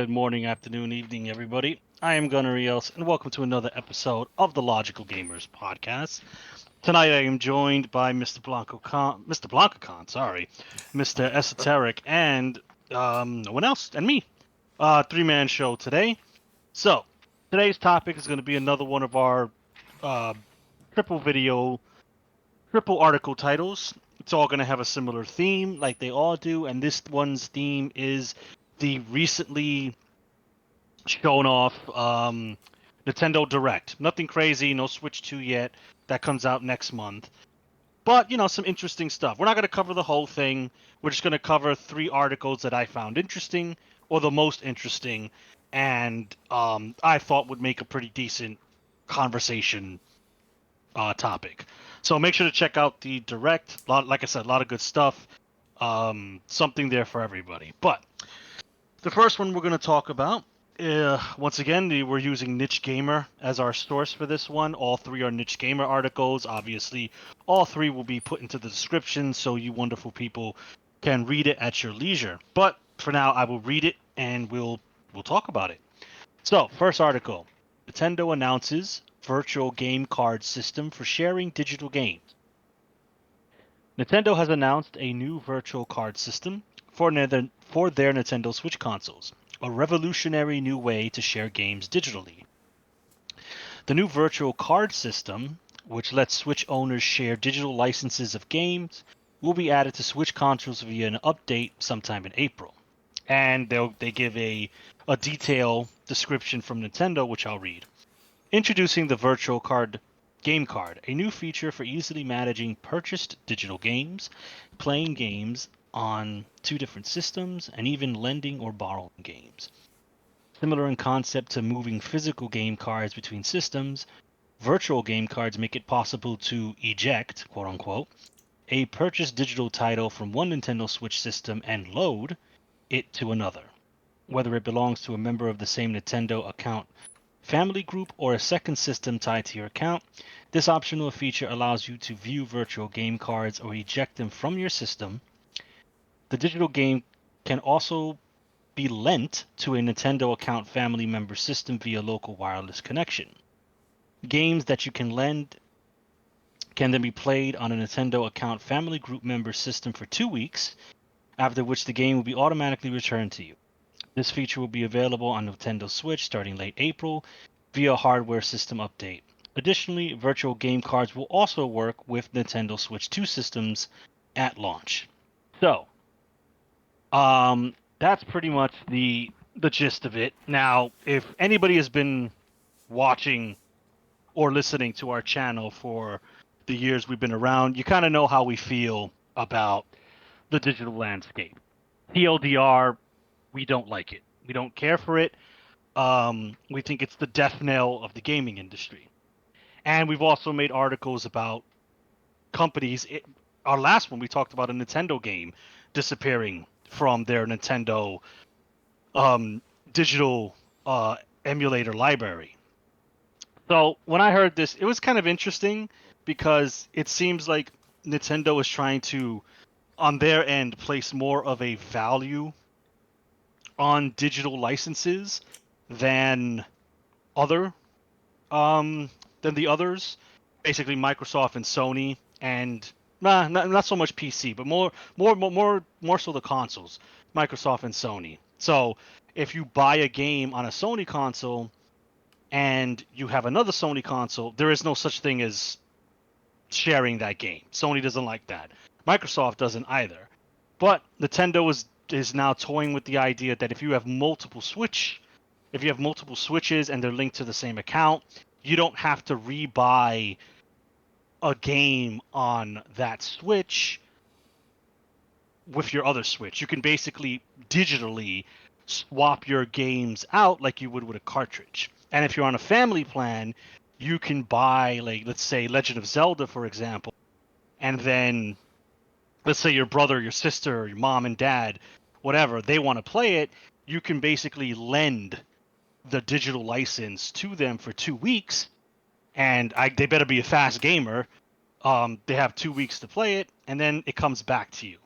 Good morning, afternoon, evening, everybody. I am Gunnar Rios, and welcome to another episode of the Logical Gamers podcast. Tonight, I am joined by Mr. Blancocon, sorry, Mr. Esoteric, and no one else, and me. Three-man show today. So, today's topic is going to be another one of our uh, triple video, triple article titles. It's all going to have a similar theme, like they all do, and this one's theme is the recently shown off Nintendo Direct. Nothing crazy, no Switch 2 yet. That comes out next month. But, some interesting stuff. We're not going to cover the whole thing. We're just going to cover three articles that I found interesting, or the most interesting, and I thought would make a pretty decent conversation topic. So make sure to check out the Direct. Like I said, a lot of good stuff. Something there for everybody. But the first one we're going to talk about, once again, we're using Niche Gamer as our source for this one. All three are Niche Gamer articles. Obviously, all three will be put into the description so you wonderful people can read it at your leisure. But for now, I will read it and we'll talk about it. So, first article: Nintendo announces virtual game card system for sharing digital games. Nintendo has announced a new virtual card system for their Nintendo Switch consoles, a revolutionary new way to share games digitally. The new virtual card system, which lets Switch owners share digital licenses of games, will be added to Switch consoles via an update sometime in April. And they give a detailed description from Nintendo, which I'll read. Introducing the virtual card game card, a new feature for easily managing purchased digital games, playing games on two different systems, and even lending or borrowing games. Similar in concept to moving physical game cards between systems, virtual game cards make it possible to eject, quote unquote, a purchased digital title from one Nintendo Switch system and load it to another, whether it belongs to a member of the same Nintendo account family group or a second system tied to your account. This optional feature allows you to view virtual game cards or eject them from your system. The digital game can also be lent to a Nintendo account family member system via local wireless connection. Games that you can lend can then be played on a Nintendo account family group member system for 2 weeks, after which the game will be automatically returned to you. This feature will be available on Nintendo Switch starting late April via a hardware system update. Additionally, virtual game cards will also work with Nintendo Switch 2 systems at launch. So, that's pretty much the gist of it. Now, if anybody has been watching or listening to our channel for the years we've been around, you kind of know how we feel about the digital landscape. TLDR, we don't like it. We don't care for it. We think it's the death knell of the gaming industry. And we've also made articles about companies. Our last one, we talked about a Nintendo game disappearing from their Nintendo digital emulator library. So when I heard this, it was kind of interesting because it seems like Nintendo is trying to, on their end, place more of a value on digital licenses than other than the others. Basically, Microsoft and Sony, and not so much PC, but more so the consoles, Microsoft and Sony. So if you buy a game on a Sony console and you have another Sony console, there is no such thing as sharing that game. Sony doesn't like that. Microsoft doesn't either. But Nintendo is now toying with the idea that if you have multiple switches and they're linked to the same account, you don't have to rebuy a game on that Switch with your other Switch. You can basically digitally swap your games out like you would with a cartridge. And if you're on a family plan, you can buy, like, let's say Legend of Zelda, for example, and then let's say your brother, your sister, your mom and dad, whatever, they want to play it, you can basically lend the digital license to them for 2 weeks, and they better be a fast gamer. They have 2 weeks to play it, and then it comes back to you.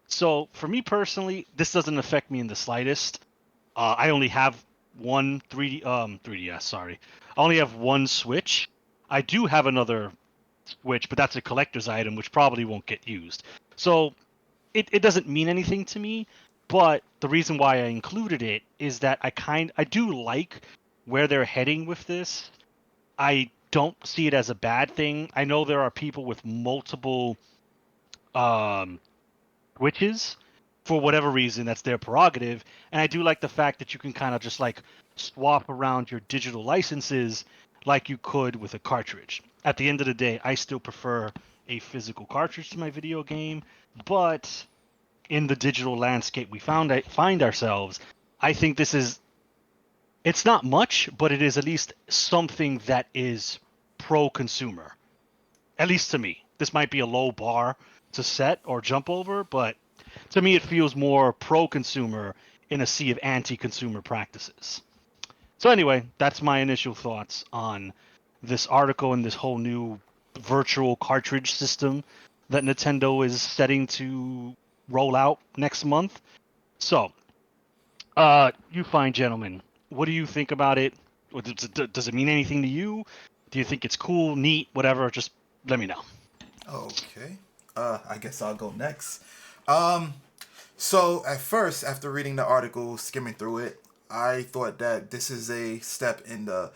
So for me personally, this doesn't affect me in the slightest. I only have one 3DS. Sorry, I only have one Switch. I do have another Switch, but that's a collector's item, which probably won't get used. So it doesn't mean anything to me. But the reason why I included it is that I do like where they're heading with this. I don't see it as a bad thing. I know there are people with multiple um, Switches for whatever reason. That's their prerogative, and I do like the fact that you can kind of just like swap around your digital licenses like you could with a cartridge. At the end of the day, I still prefer a physical cartridge to my video game, but in the digital landscape we find ourselves, I think this is it's not much, but it is at least something that is pro consumer. At least to me. This might be a low bar to set or jump over, but to me it feels more pro consumer in a sea of anti consumer practices. So anyway, that's my initial thoughts on this article and this whole new virtual cartridge system that Nintendo is setting to roll out next month. So, you fine gentlemen, what do you think about it? Does it mean anything to you? Do you think it's cool, neat, whatever? Just let me know. Okay. I guess I'll go next. Um, so at first, after reading the article, skimming through it, I thought that this is a step in the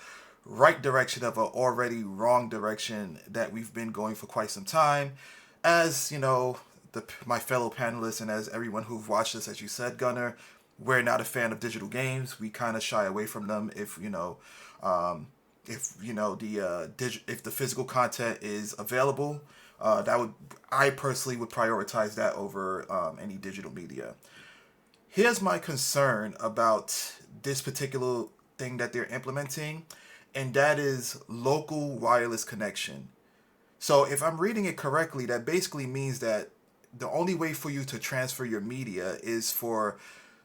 right direction of an already wrong direction that we've been going for quite some time. As you know, my fellow panelists and as everyone who've watched this, as you said, Gunner, we're not a fan of digital games. We kind of shy away from them um, if the physical content is available. That would I personally would prioritize that over any digital media. Here's my concern about this particular thing that they're implementing, and that is local wireless connection. So if I'm reading it correctly, that basically means that the only way for you to transfer your media is for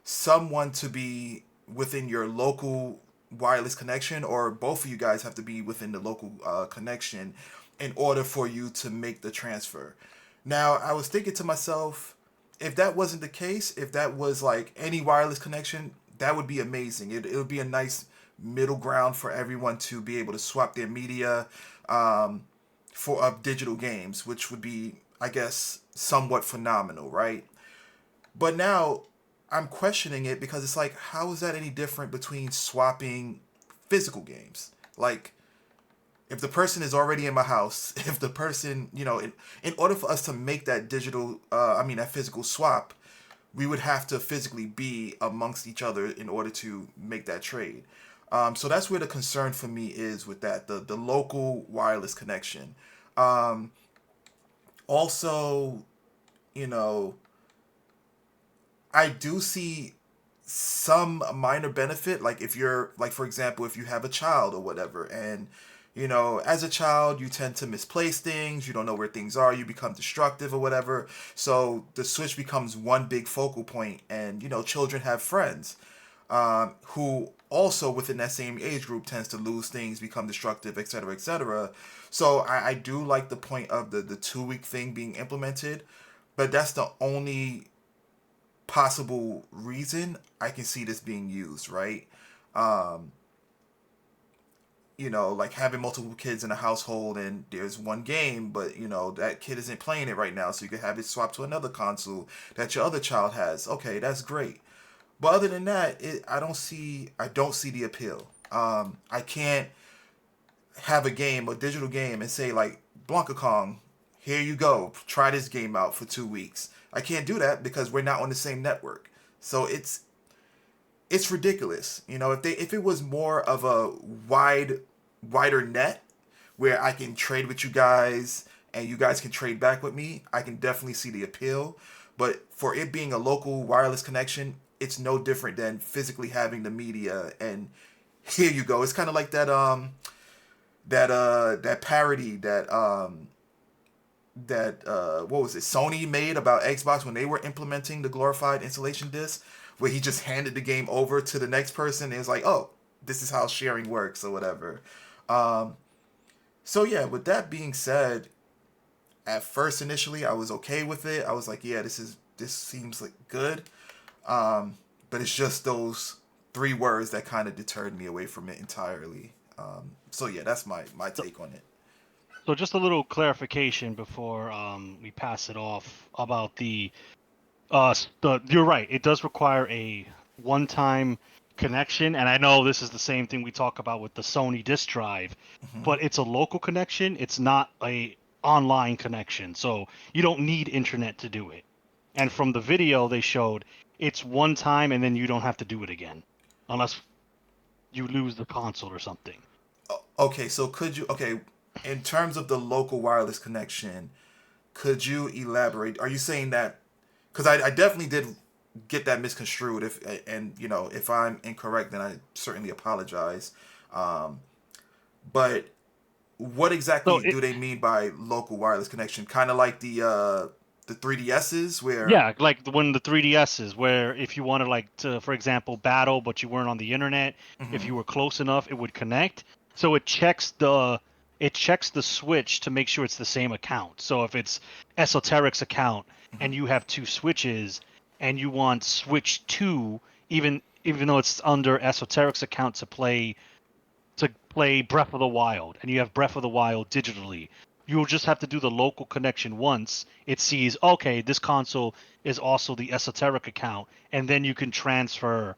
someone to be within your local wireless connection, or both of you guys have to be within the local connection in order for you to make the transfer. Now, I was thinking to myself, if that wasn't the case, if that was like any wireless connection, that would be amazing. It would be a nice middle ground for everyone to be able to swap their media for digital games, which would be, I guess, somewhat phenomenal, right? But now I'm questioning it because it's like, how is that any different between swapping physical games? Like, if the person is already in my house, if the person, in order for us to make that that physical swap, we would have to physically be amongst each other in order to make that trade. So that's where the concern for me is with that, the local wireless connection. Um, Also, you know, I do see some minor benefit, like if you're like, for example, if you have a child or whatever, and as a child you tend to misplace things, you don't know where things are, you become destructive or whatever. So the Switch becomes one big focal point, and children have friends who also within that same age group tends to lose things, become destructive, etc., etc. So I do like the point of the 2 week thing being implemented, but that's the only possible reason I can see this being used, right? Um, like having multiple kids in a household and there's one game, but that kid isn't playing it right now, so you can have it swapped to another console that your other child has. Okay, that's great. But other than that, I don't see the appeal. I can't have a game, a digital game, and say like Blanca Kong, here you go, try this game out for 2 weeks. I can't do that because we're not on the same network. So it's ridiculous. If it was more of a wider net where I can trade with you guys and you guys can trade back with me, I can definitely see the appeal. But for it being a local wireless connection, it's no different than physically having the media. And here you go. It's kind of like that parody that what was it, Sony made about Xbox when they were implementing the glorified installation disc, where he just handed the game over to the next person and it was like, oh, this is how sharing works or whatever. Um, so yeah, with that being said, at first initially I was okay with it. I was like, yeah, this seems like good. But it's just those three words that kind of deterred me away from it entirely. So yeah, that's my So, take on it. so just a little clarification before we pass it off about you're right. It does require a one-time connection, and I know this is the same thing we talk about with the Sony disk drive, Hmm. but it's a local connection. It's not a online connection, so you don't need internet to do it. And from the video they showed, it's one time, and then you don't have to do it again, unless you lose the console or something. Okay, so could you okay in terms of the local wireless connection? Could you elaborate? Are you saying that? Because I definitely did get that misconstrued. If and you know if I'm incorrect, then I certainly apologize. Um, but what So exactly it, do they mean by local wireless connection? Kind of like the 3DSs where. Yeah, like when the 3DSs, where if you wanted like to, for example, battle, but you weren't on the internet, if Hmm. you were close enough, it would connect. So it checks the switch to make sure it's the same account. So if it's Esoteric's account and you have two switches and you want switch two, even though it's under Esoteric's account to play Breath of the Wild and you have Breath of the Wild digitally, you'll just have to do the local connection once. It sees, okay, this console is also the esoteric account, and then you can transfer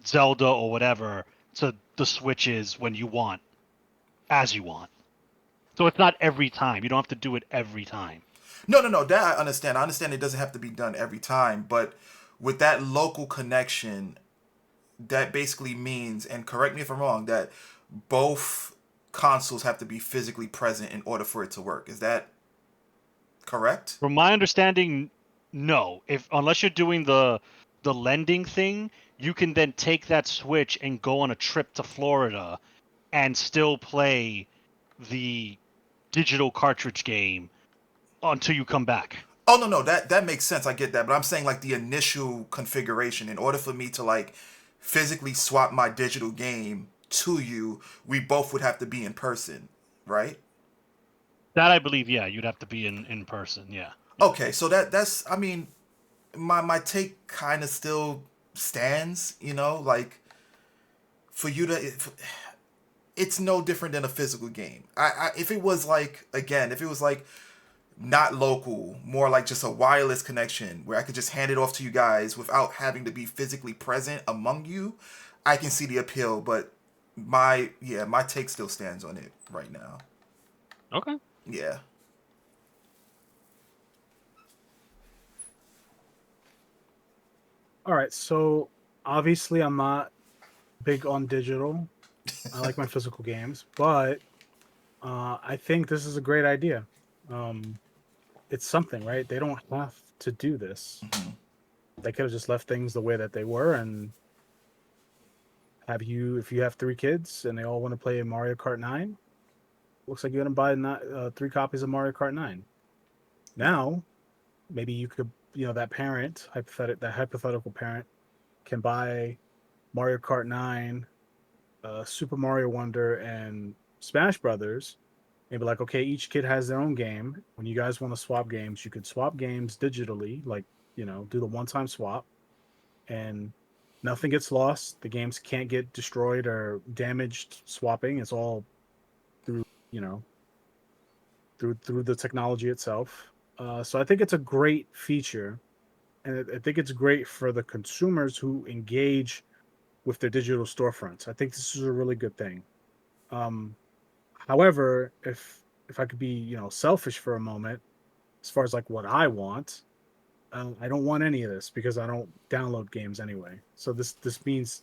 Zelda or whatever to the Switches when you want, as you want. So it's not every time. You don't have to do it every time. No, no, no. That I understand. I understand it doesn't have to be done every time, but with that local connection, that basically means, and correct me if I'm wrong, that both consoles have to be physically present in order for it to work. Is that correct? From my understanding, no. If unless you're doing the lending thing, you can then take that Switch and go on a trip to Florida and still play the digital cartridge game until you come back. Oh no, no, that makes sense. I get that, but I'm saying like the initial configuration. In order for me to like physically swap my digital game to you, we both would have to be in person, right? That I believe, yeah, you'd have to be in person. Yeah, yeah. Okay, so that's I mean my take kind of still stands. You know, like for you to. It's no different than a physical game. If it was like again, if it was like not local, more like just a wireless connection where I could just hand it off to you guys without having to be physically present among you, I can see the appeal. But my take still stands on it right now. Okay. Yeah. All right, so obviously I'm not big on digital. I like my physical games, but I think this is a great idea. Um, it's something, right? They don't have to do this. Hmm. They could have just left things the way that they were, and have you, if you have three kids and they all want to play Mario Kart 9, looks like you're gonna buy three copies of Mario Kart 9. Yeah. Now, maybe you could, that parent, that hypothetical parent, can buy Mario Kart 9, Super Mario Wonder, and Smash Brothers. Maybe like, okay, each kid has their own game. When you guys want to swap games, you could swap games digitally, like, do the one time swap, and nothing gets lost. The games can't get destroyed or damaged swapping. It's all through, you know, through the technology itself. So I think it's a great feature, and I think it's great for the consumers who engage with their digital storefronts. I think this is a really good thing. Um, However, if I could be, selfish for a moment, as far as like what I want, I don't want any of this because I don't download games anyway. So this means,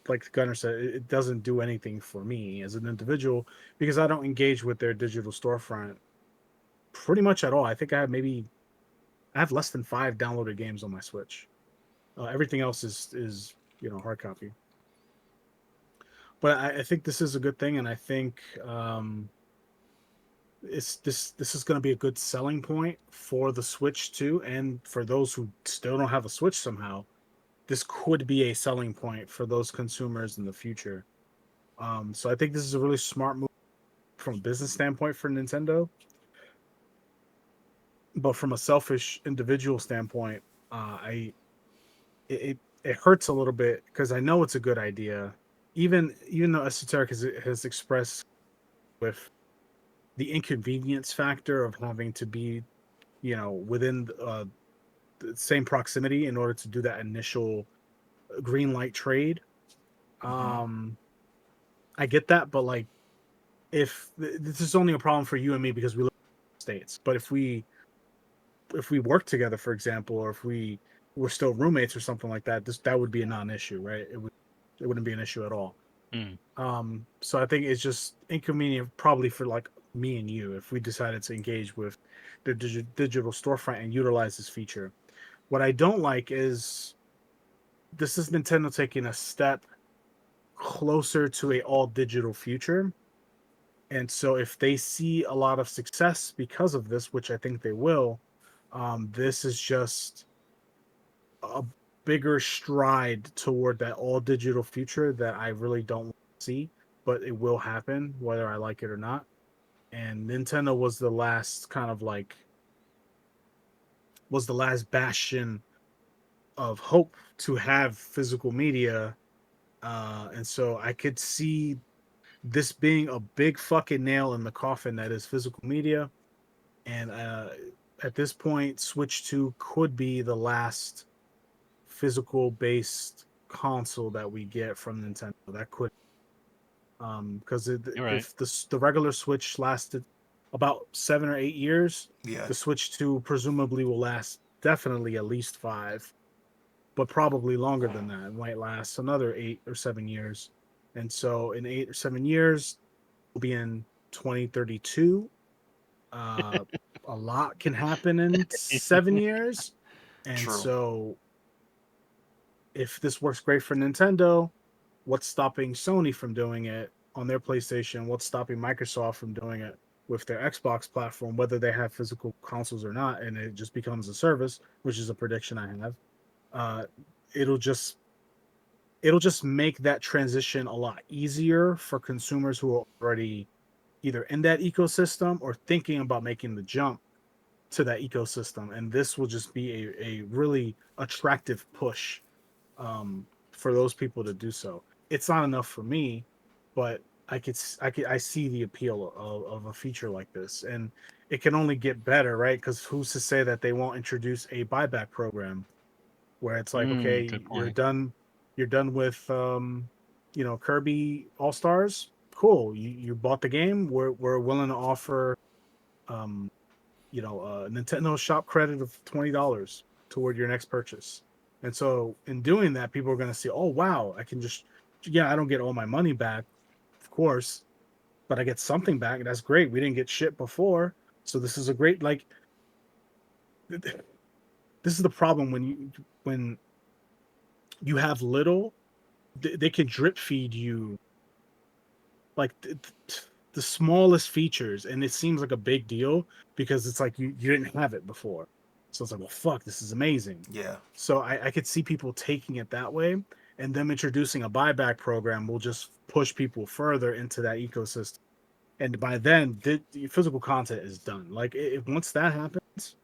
like Gunnar said, it doesn't do anything for me as an individual because I don't engage with their digital storefront pretty much at all. I think I have less than 5 downloaded games on my Switch. Everything else is hard copy. But I think this is a good thing, and I think this is going to be a good selling point for the Switch too, and for those who still don't have a Switch somehow, this could be a selling point for those consumers in the future. So I think this is a really smart move from a business standpoint for Nintendo, but from a selfish individual standpoint, I it it hurts a little bit because I know it's a good idea. Even though Esoteric has expressed with the inconvenience factor of having to be, within the same proximity in order to do that initial green light trade. Mm-hmm. Um, I get that, but like, if this is only a problem for you and me because we live in the states, but if we work together, for example, or if we were still roommates or something like that, that would be a non-issue, right? It wouldn't be an issue at all. Mm. So I think it's just inconvenient probably for like me and you if we decided to engage with the digital storefront and utilize this feature. What I don't like is this is Nintendo taking a step closer to a all digital future. And so if they see a lot of success because of this, which I think they will, this is just a bigger stride toward that all digital future that I really don't see, but it will happen whether I like it or not. And Nintendo was the last kind of like was the last bastion of hope to have physical media. And so I could see this being a big fucking nail in the coffin that is physical media. And at this point, Switch 2 could be the last physical based console that we get from Nintendo. That could, because You're right. if the regular Switch lasted about 7 or 8 years, Yeah. the Switch 2 presumably will last definitely at least five, but probably longer than that. It might last another 8 or 7 years. And so in 8 or 7 years, we'll be in 2032. Uh, a lot can happen in 7 years. And True. so if this works great for Nintendo, what's stopping Sony from doing it on their PlayStation? What's stopping Microsoft from doing it with their Xbox platform, whether they have physical consoles or not? And it just becomes a service, which is a prediction I have. Uh, it'll just it'll just make that transition a lot easier for consumers who are already either in that ecosystem or thinking about making the jump to that ecosystem. And this will just be a really attractive push for those people to do so. It's not enough for me, but I see the appeal of a feature like this, and it can only get better, right? Because who's to say that they won't introduce a buyback program where it's like, Good okay, point. you're done with Kirby All Stars. Cool, you bought the game. We're willing to offer um, a Nintendo shop credit of $20 toward your next purchase. And so in doing that, people are going to see, oh wow, I can just yeah, I don't get all my money back, of course, but I get something back. That's great. We didn't get shit before, so this is a great like. This is the problem when you have little, they can drip feed you like the smallest features, and it seems like a big deal because it's like you didn't have it before, so it's like, well, fuck, this is amazing. Yeah. So I could see people taking it that way, and them introducing a buyback program will just push people further into that ecosystem. And by then, the physical content is done. Like once that happens,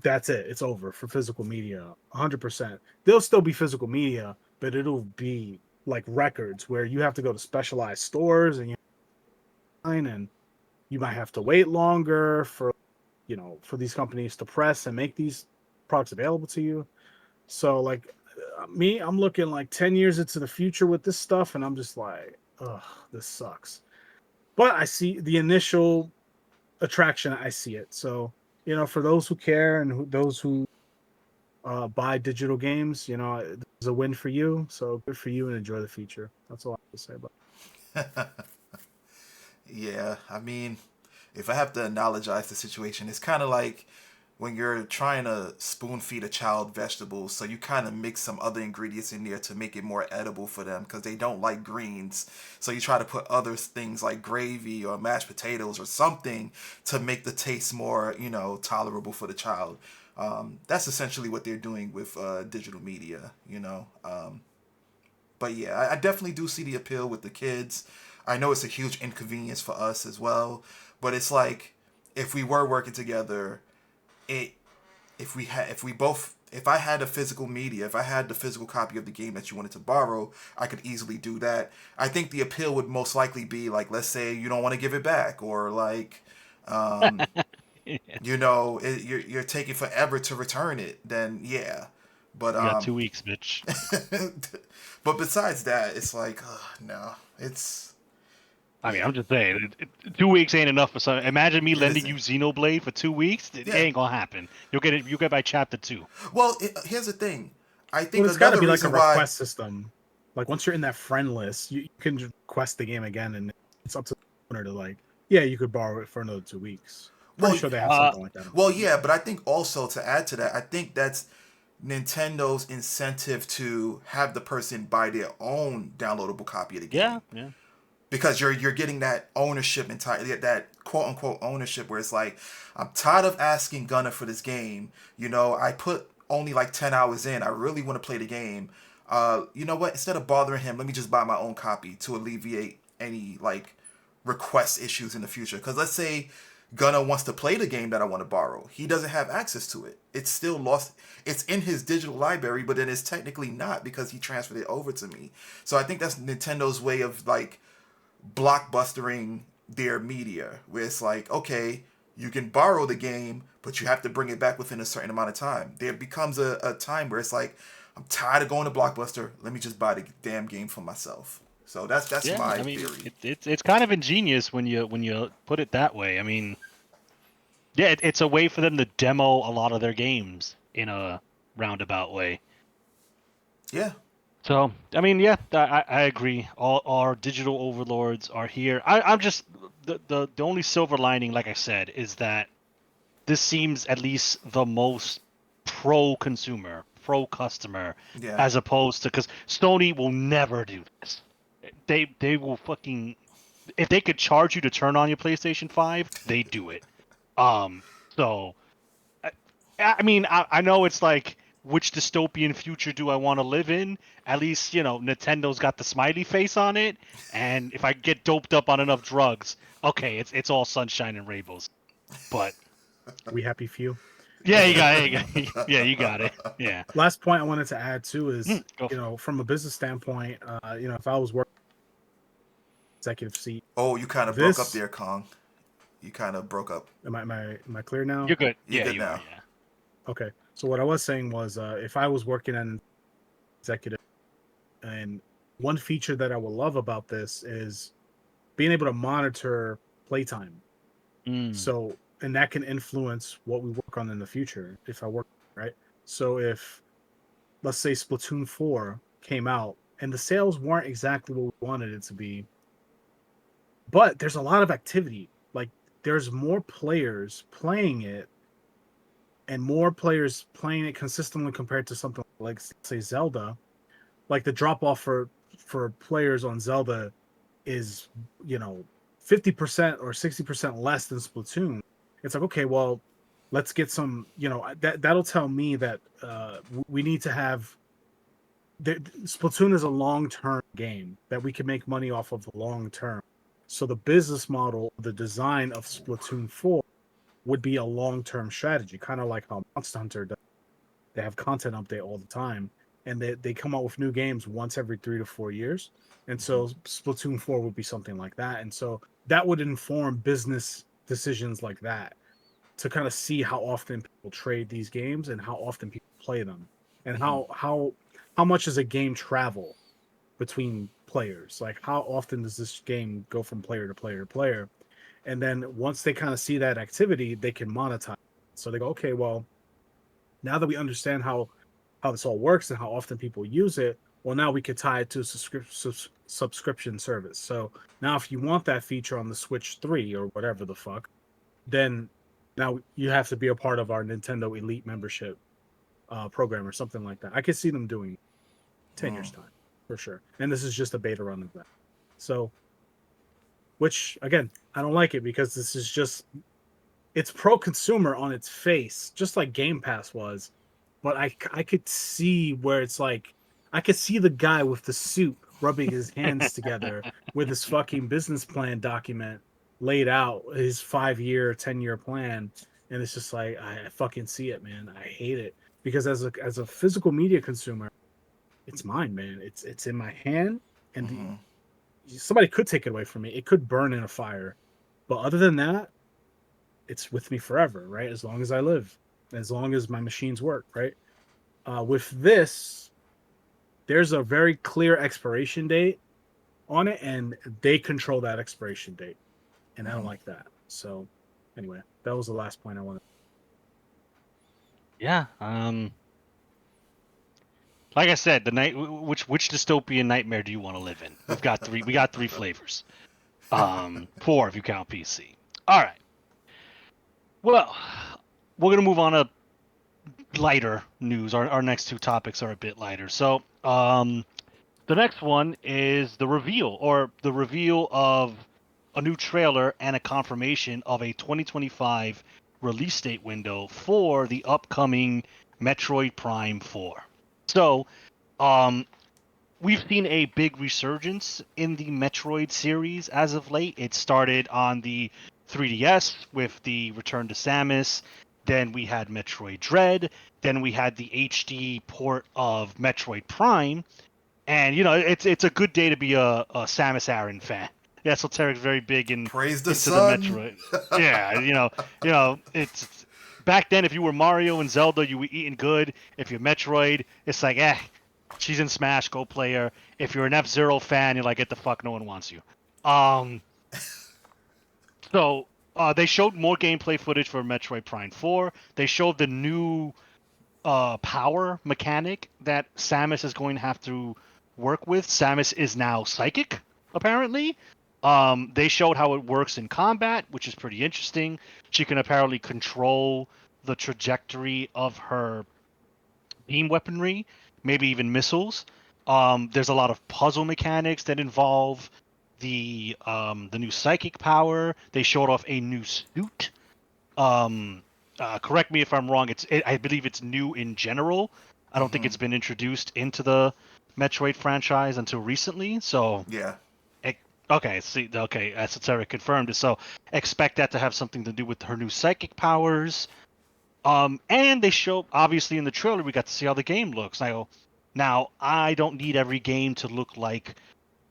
that's it. It's over for physical media. 100%. There'll still be physical media, but it'll be like records where you have to go to specialized stores and you might have to wait longer for these companies to press and make these products available to you. So like me, I'm looking like 10 years into the future with this stuff, and I'm just like, ugh, this sucks. But I see the initial attraction. I see it. So for those who care and those who buy digital games, it's a win for you. So good for you and enjoy the feature. That's all I have to say about Yeah. I mean, if I have to analogize the situation, it's kind of like when you're trying to spoon feed a child vegetables, so you kind of mix some other ingredients in there to make it more edible for them because they don't like greens. So you try to put other things like gravy or mashed potatoes or something to make the taste more, tolerable for the child. That's essentially what they're doing with digital media. But yeah, I definitely do see the appeal with the kids. I know it's a huge inconvenience for us as well, but it's like if we were working together, it if we both if I had a physical media, if I had the physical copy of the game that you wanted to borrow, I could easily do that. I think the appeal would most likely be like, let's say you don't want to give it back, or like, um, You you're taking forever to return it. Then yeah, but got 2 weeks, bitch. but besides that, it's like, no, it's I mean, yeah, I'm just saying, 2 weeks ain't enough for some. Imagine me it lending you isn't. Xenoblade for 2 weeks. It Yeah. ain't gonna happen. You'll get it. You get by chapter 2. Well, here's the thing. I Well, think it's got to another be like a reason why. request system. Like once you're in that friend list, you can just request the game again, and it's up to the owner to like, yeah, you could borrow it for another 2 weeks. Pretty Well, sure they have Uh, something like that. well, yeah, but I think also to add to that, I think that's Nintendo's incentive to have the person buy their own downloadable copy of the yeah, game, yeah, because you're getting that ownership entirely, that quote unquote ownership, where it's like, I'm tired of asking Gunner for this game. I put only like 10 hours in. I really want to play the game. You know what? Instead of bothering him, let me just buy my own copy to alleviate any like request issues in the future. Because let's say Gunner wants to play the game that I want to borrow. He doesn't have access to it. It's still lost. It's in his digital library, but then it's technically not because he transferred it over to me. So I think that's Nintendo's way of like blockbustering their media, where it's like, okay, you can borrow the game, but you have to bring it back within a certain amount of time. There becomes a time where it's like, I'm tired of going to Blockbuster. Let me just buy the damn game for myself. So that's yeah. my I mean, theory. it's kind of ingenious when you put it that way. I mean, yeah, it's a way for them to demo a lot of their games in a roundabout way. Yeah, So, I mean, yeah, I agree. All our digital overlords are here. I'm just the only silver lining, like I said, is that this seems at least the most pro consumer, pro customer, yeah. as opposed to, because Sony will never do this. They will fucking, if they could charge you to turn on your PlayStation 5, they do it. Um, so I, I mean, I know it's like, which dystopian future do I want to live in? At least, Nintendo's got the smiley face on it, and if I get doped up on enough drugs, okay, it's all sunshine and rainbows. But We happy few. yeah, yeah, you got it. Yeah. Last point I wanted to add too is, Go for it. from a business standpoint, if I was working executive seat, Oh, you kind of broke up this there, Kong. You kind of broke up. am I clear now? You're good. You're Yeah, good you are. now. Yeah. Okay. So what I was saying was, if I was working in executive, and one feature that I would love about this is being able to monitor playtime. Mm. So, and that can influence what we work on in the future if I work, right? So if, let's say, Splatoon 4 came out and the sales weren't exactly what we wanted it to be, but there's a lot of activity. Like there's more players playing it and more players playing it consistently compared to something like, say, Zelda. Like the drop off for players on Zelda is, 50% or 60% less than Splatoon. It's like, okay, well, let's get some, that'll tell me that we need to have Splatoon is a long-term game that we can make money off of the long term. So the business model, the design of Splatoon 4 would be a long-term strategy, kind of like how Monster Hunter does. They have content update all the time, and they come out with new games once every 3 to 4 years. And Mm-hmm. so Splatoon 4 would be something like that. And so that would inform business decisions like that, to kind of see how often people trade these games and how often people play them, and Mm-hmm. how much does a game travel between players? Like how often does this game go from player to player to player? And then once they kind of see that activity, they can monetize. So they go, okay, well, now that we understand how this all works and how often people use it, well, now we could tie it to a subscription service. So now if you want that feature on the Switch 3 or whatever the fuck, then now you have to be a part of our Nintendo Elite membership program or something like that. I could see them doing 10 Mm. years time for sure. And this is just a beta run of that. So, which again, I don't like it because this is just, it's pro consumer on its face, just like Game Pass was. But I could see where it's like, I could see the guy with the suit rubbing his hands together with his fucking business plan document laid out, his 5 year, 10-year plan. And it's just like, I fucking see it, man. I hate it. because as a physical media consumer, it's mine, man. It's in my hand, and Mm-hmm. somebody could take it away from me. It could burn in a fire, but other than that, it's with me forever, right? As long as I live, as long as my machines work, right? With this, there's a very clear expiration date on it, and they control that expiration date, and I don't Mm-hmm. like that. So, anyway, that was the last point I wanted. Yeah. Like I said, the night which dystopian nightmare do you want to live in? We've got three. We got three flavors. Four if you count PC. All right. Well, we're gonna move on to lighter news. Our next two topics are a bit lighter. So, the next one is the reveal of a new trailer and a confirmation of a 2025 release date window for the upcoming Metroid Prime 4. So, um, we've seen a big resurgence in the Metroid series as of late. It started on the 3DS with the Return to Samus. Then we had Metroid Dread. Then we had the HD port of Metroid Prime. And it's a good day to be a Samus Aran fan. Yeah, Esoteric's very big Praise the into the sun. Metroid. Yeah, it's back then if you were Mario and Zelda, you were eating good. If you're Metroid, it's like, she's in Smash, go play her. If you're an F-Zero fan, you're like, get the fuck, no one wants you. Um, so they showed more gameplay footage for Metroid Prime 4. They showed the new power mechanic that Samus is going to have to work with. Samus is now psychic, apparently. They showed how it works in combat, which is pretty interesting. She can apparently control the trajectory of her beam weaponry, maybe even missiles. There's a lot of puzzle mechanics that involve the new psychic power. They showed off a new suit. um Correct me if I'm wrong. I believe it's new in general. I don't think Mm-hmm. it's been introduced into the Metroid franchise until recently. So, Yeah. e- okay, see, okay, Esoteric confirmed it. So expect that to have something to do with her new psychic powers. And they show obviously in the trailer we got to see how the game looks. Now I don't need every game to look like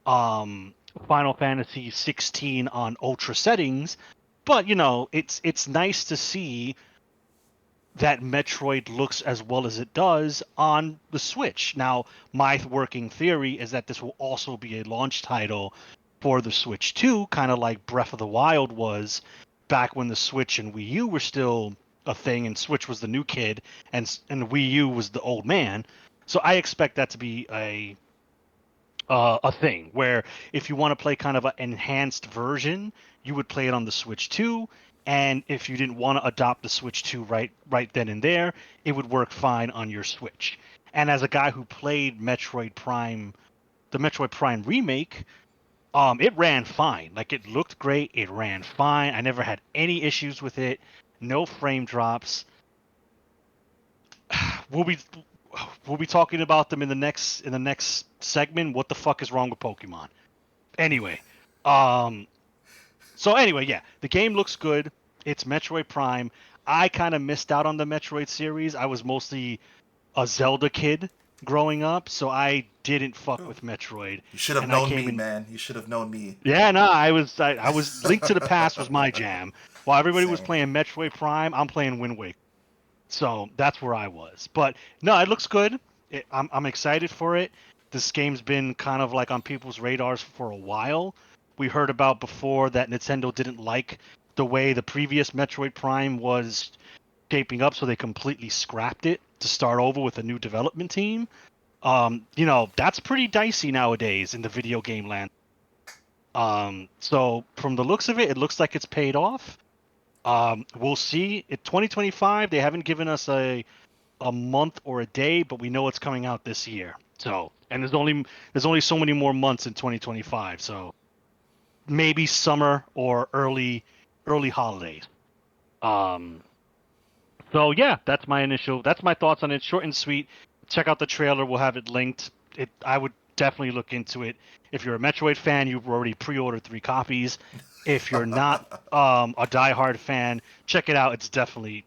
um Final Fantasy 16 on ultra settings, but it's nice to see that Metroid looks as well as it does on the Switch. Now, my working theory is that this will also be a launch title for the Switch 2, kind of like Breath of the Wild was back when the Switch and Wii U were still a thing, and Switch was the new kid, and Wii U was the old man. So I expect that to be a thing where if you want to play kind of an enhanced version, you would play it on the Switch 2. And if you didn't want to adopt the Switch 2 right then and there, it would work fine on your Switch. And as a guy who played Metroid Prime, the Metroid Prime remake, it ran fine. Like it looked great, it ran fine. I never had any issues with it. No frame drops. We'll be we'll be talking about them in the next segment. What the fuck is wrong with Pokemon? Anyway, um, so anyway, yeah, the game looks good. It's Metroid Prime. I kind of missed out on the Metroid series. I was mostly a Zelda kid growing up, so I didn't fuck Oh, with Metroid. you should have And I known came me, in. man. You should have known me. Yeah, no, I was Link to the Past was my jam. While everybody was Same. playing Metroid Prime, I'm playing Wind Waker. So that's where I was. But no, it looks good. I'm excited for it. This game's been kind of like on people's radars for a while. We heard about before that Nintendo didn't like the way the previous Metroid Prime was shaping up, so they completely scrapped it to start over with a new development team. That's pretty dicey nowadays in the video game land. So from the looks of it, it looks like it's paid off. We'll see. In 2025, they haven't given us a month or a day, but we know it's coming out this year. So, and there's only so many more months in 2025. So maybe summer or early holidays. Um, so yeah, that's my thoughts on it. Short and sweet. Check out the trailer. We'll have it linked. I would definitely look into it. If you're a Metroid fan, you've already pre-ordered 3 copies. If you're not a diehard fan, check it out. It's definitely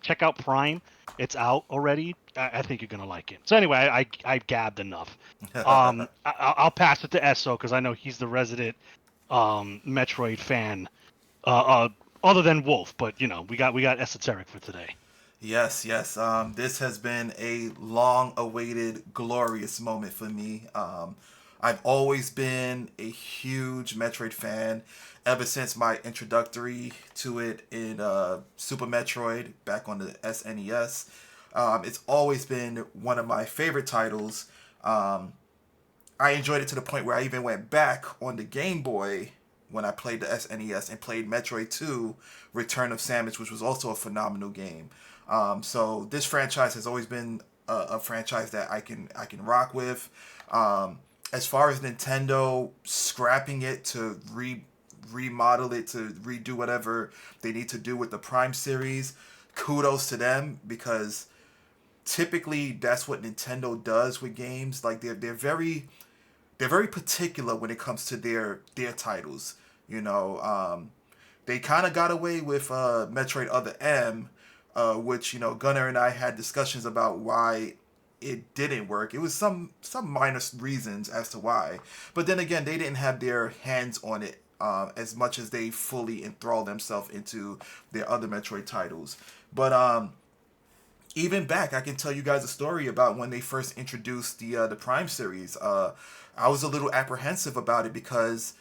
check out Prime. It's out already. I think you're gonna like it. So anyway, I gabbed enough. I'll pass it to Esso because I know he's the resident Metroid fan. Uh, other than Wolf, but you know we got esoteric for today. Yes, yes. This has been a long-awaited, glorious moment for me. I've always been a huge Metroid fan ever since my introductory to it in Super Metroid back on the SNES. It's always been one of my favorite titles. Um, I enjoyed it to the point where I even went back on the Game Boy when I played the SNES and played Metroid 2 Return of Samus, which was also a phenomenal game. So this franchise has always been a franchise that I can rock with. As far as Nintendo scrapping it to remodel it to redo whatever they need to do with the Prime series, kudos to them because typically that's what Nintendo does with games. Like they're very particular when it comes to their titles. You know, they kind of got away with Metroid Other M, which Gunnar and I had discussions about why it didn't work. It was some minor reasons as to why, but then again, they didn't have their hands on it as much as they fully enthralled themselves into their other Metroid titles. But even back, I can tell you guys a story about when they first introduced the Prime series. I was a little apprehensive about it because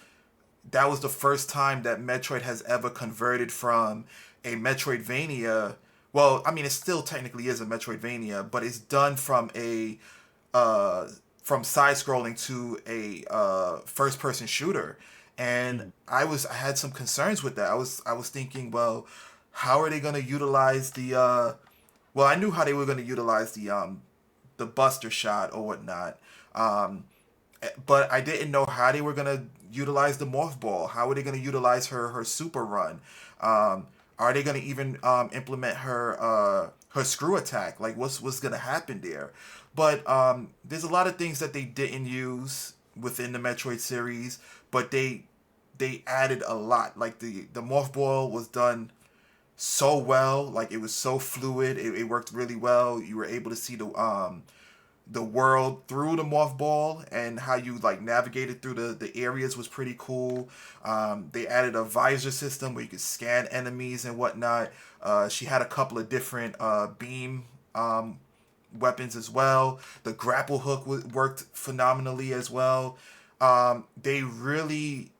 that was the first time that Metroid has ever converted from a Metroidvania. Well, I mean, it still technically is a Metroidvania, but it's done uh, from side scrolling to a first person shooter. And I had some concerns with that. I was thinking, well, how are they going to utilize well, I knew how they were going to utilize the Buster shot or whatnot. Um, but I didn't know how they were gonna utilize the morph ball. How are they gonna utilize her super run? Are they gonna even implement her screw attack? Like what's gonna happen there? But there's a lot of things that they didn't use within the Metroid series, but they added a lot. Like the morph ball was done so well. Like it was so fluid. It worked really well. You were able to see the world through the morph ball, and how you like navigated through the areas was pretty cool. They added a visor system where you could scan enemies and whatnot. She had a couple of different beam weapons as well. The grapple hook worked phenomenally as well. They really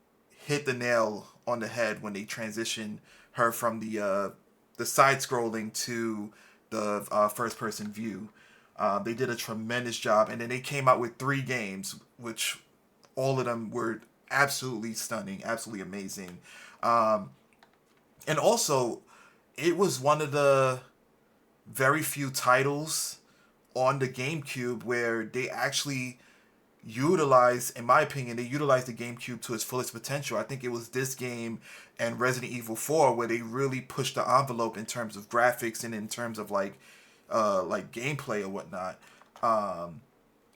hit the nail on the head when they transitioned her from the side scrolling to the first person view. They did a tremendous job, and then they came out with 3 games, which all of them were absolutely stunning, absolutely amazing. Um, and also, it was one of the very few titles on the GameCube where they actually utilized, in my opinion, they utilized the GameCube to its fullest potential. I think it was this game and Resident Evil 4 where they really pushed the envelope in terms of graphics and in terms of like gameplay or whatnot.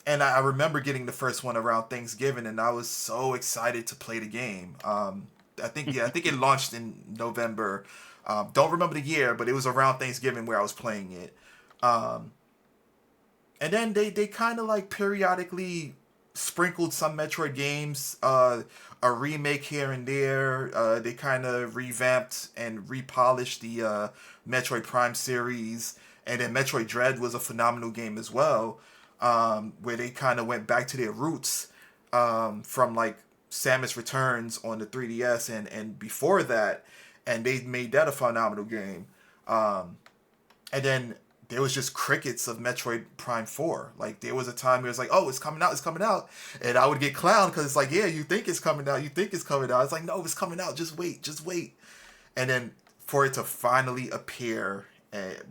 And I remember getting the first one around Thanksgiving, and I was so excited to play the game. I think it launched in November. Don't remember the year, but it was around Thanksgiving where I was playing it. Um, and then they kind of like periodically sprinkled some Metroid games, a remake here and there. They kind of revamped and repolished the Metroid Prime series, and then Metroid Dread was a phenomenal game as well, where they kind of went back to their roots from like Samus Returns on the 3DS and before that, and they made that a phenomenal game. And then there was just crickets of Metroid Prime 4. Like, there was a time where it's like, oh, it's coming out. And I would get clowned because it's like, yeah, you think it's coming out. You think it's coming out. It's like, no, it's coming out. Just wait. Just wait. And then for it to finally appear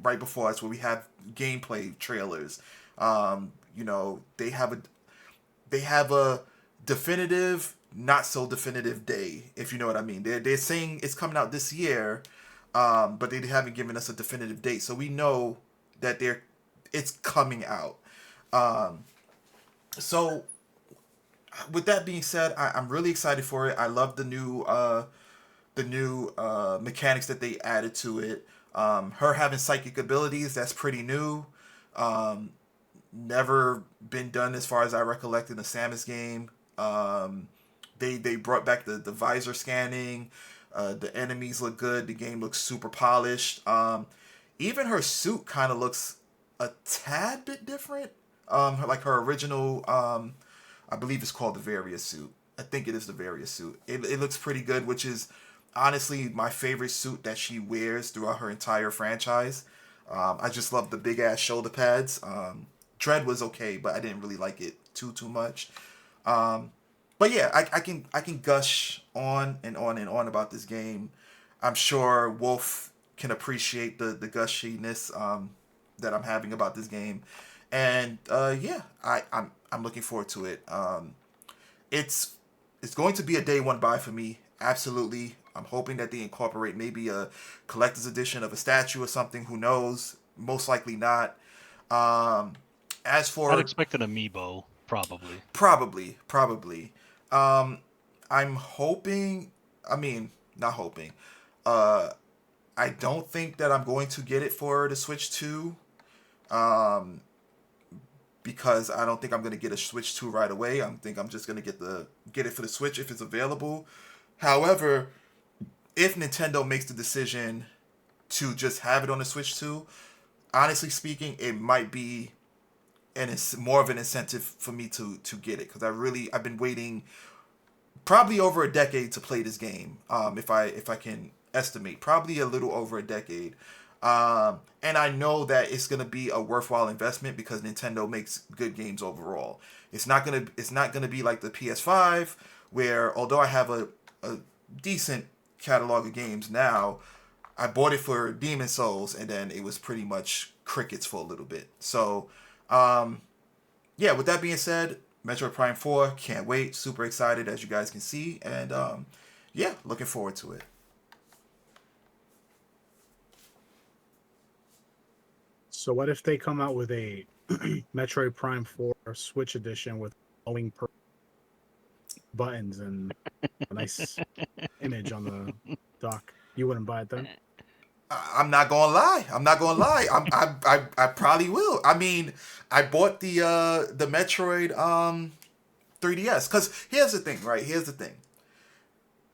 right before us, where we have gameplay trailers, they have a definitive, not so definitive day, if you know what I mean. They're saying it's coming out this year, but they haven't given us a definitive date, so we know that it's coming out. Um, so with that being said, I'm really excited for it. I love the new mechanics that they added to it. Her having psychic abilities, that's pretty new. Um, Never been done as far as I recollect in the Samus game. They brought back the visor scanning. The enemies look good. The game looks super polished. Even her suit kind of looks a tad bit different. Like her original, I believe it's called the Varia suit. I think it is the Varia suit. It looks pretty good, which is honestly my favorite suit that she wears throughout her entire franchise. I just love the big ass shoulder pads. Dread was okay, but I didn't really like it too much. Um, but yeah, I can gush on and on and on about this game. I'm sure Wolf can appreciate the gushiness that I'm having about this game, and yeah, I'm looking forward to it. It's it's going to be a day one buy for me. Absolutely. I'm hoping that they incorporate maybe a collector's edition of a statue or something. Who knows? Most likely not. Um, as I'd for expect an amiibo, probably. probably, um, I'm hoping. I mean, not hoping. Uh, I don't think that I'm going to get it for the Switch 2. Um, because I don't think I'm gonna get a Switch 2 right away. I think I'm just gonna get it for the Switch if it's available. However, if Nintendo makes the decision to just have it on the Switch 2, honestly speaking, it might be and it's more of an incentive for me to get it because I've been waiting probably over a decade to play this game. If I can estimate, probably a little over a decade. And I know that it's gonna be a worthwhile investment because Nintendo makes good games overall. It's not gonna be like the PS5 where although I have a decent catalog of games now, I bought it for Demon Souls and then it was pretty much crickets for a little bit. So um, yeah, with that being said, Metroid Prime 4, can't wait. Super excited as you guys can see. And yeah, looking forward to it. So what if they come out with a Metroid Prime 4 Switch edition with glowing buttons and a nice image on the dock? You wouldn't buy it then? I'm not gonna lie. I'm not gonna lie. I probably will. I mean, I bought the Metroid 3DS because here's the thing, right? Here's the thing.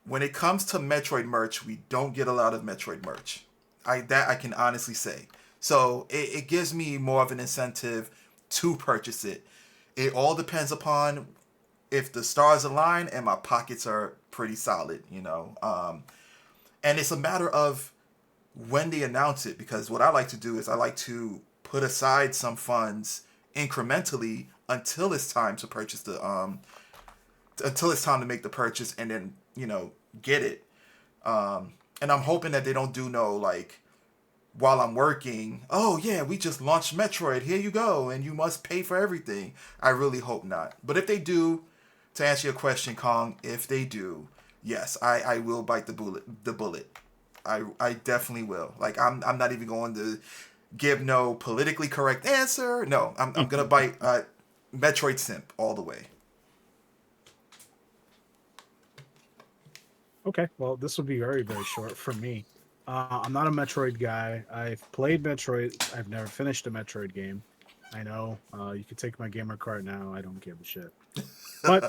When it comes to Metroid merch, we don't get a lot of Metroid merch. I can honestly say. So it gives me more of an incentive to purchase it. It all depends upon if the stars align and my pockets are pretty solid, you know. And it's a matter of when they announce it because what I like to do is I like to put aside some funds incrementally until it's time to purchase the until it's time to make the purchase and then get it. And I'm hoping that they don't do no like while I'm working. Oh yeah, we just launched Metroid. Here you go, and you must pay for everything. I really hope not. But if they do, to answer your question, Kong, if they do, yes, I will bite the bullet. The bullet. I definitely will. Like I'm not even going to give no politically correct answer. No, I'm gonna bite Metroid simp all the way. Okay, well, this will be very, very short for me. I'm not a Metroid guy. I've played Metroid. I've never finished a Metroid game. I know. You can take my gamer card now. I don't give a shit. But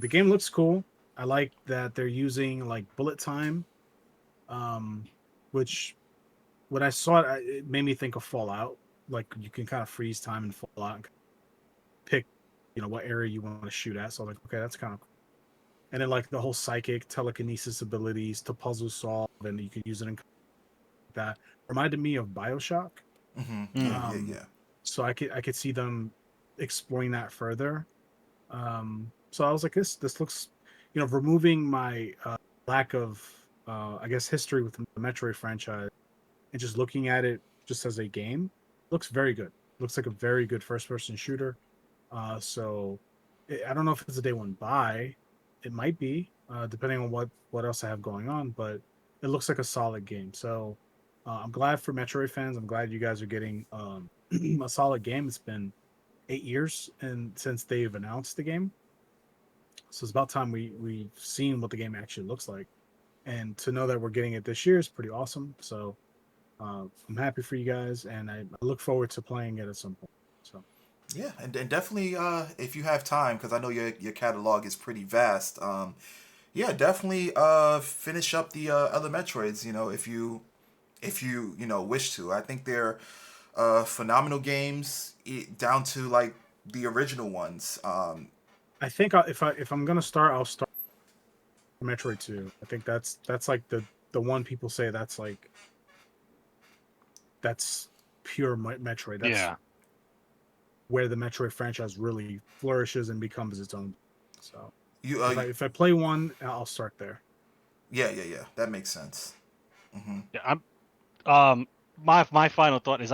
the game looks cool. I like that they're using like bullet time, um, which when I saw it, it made me think of Fallout. Like you can kind of freeze time in Fallout and pick, what area you want to shoot at. So I'm like, okay, that's kind of cool. And then like the whole psychic telekinesis abilities to puzzle solve, and you can use it in that. Reminded me of Bioshock. Mm-hmm. Yeah, Mm. yeah, Um, yeah. so I could see them exploring that further. So I was like, this looks, removing my lack of I guess history with the Metroid franchise and just looking at it just as a game, looks very good. Looks like a very good first person shooter. So I don't know if it's a day one buy. It might be, depending on what else I have going on, but it looks like a solid game. So I'm glad for Metroid fans. I'm glad you guys are getting a solid game. It's been 8 years and since they've announced the game, so it's about time we've seen what the game actually looks like. And to know that we're getting it this year is pretty awesome. So I'm happy for you guys, and I look forward to playing it at some point. So Yeah, and definitely if you have time, because I know your catalog is pretty vast. Yeah, definitely finish up the other Metroids. If you wish to. I think they're phenomenal games, down to like the original ones. I think if I'm gonna start, I'll start Metroid 2. I think that's like the one people say that's pure Metroid. That's Yeah. where the Metroid franchise really flourishes and becomes its own. So You if I play one, I'll start there. yeah, that makes sense. Yeah. My final thought is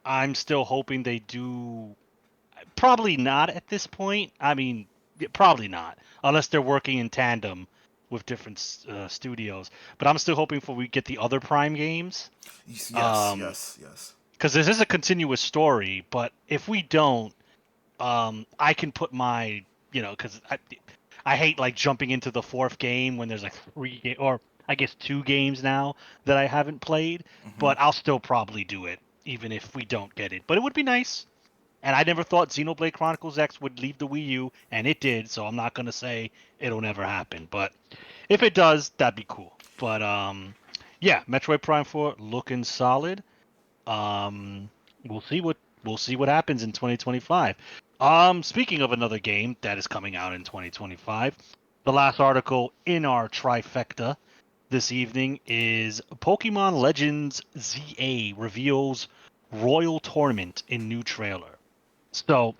I'm still hoping they do. Probably not at this point. I mean, probably not, unless they're working in tandem with different studios. But I'm still hoping for we get the other Prime games. Yes, Um, yes, yes. because this is a continuous story. But if we don't, I can put my, because I hate like jumping into the fourth game when there's like or I guess two games now that I haven't played. Hmm. But I'll still probably do it even if we don't get it. But it would be nice. And I never thought Xenoblade Chronicles X would leave the Wii U, and it did. So I'm not gonna say it'll never happen, but if it does, that'd be cool. But yeah, Metroid Prime 4 looking solid. Um, we'll see what happens in 2025. Speaking of another game that is coming out in 2025, the last article in our trifecta this evening is Pokemon Legends ZA reveals Royal Tournament in new trailer. So,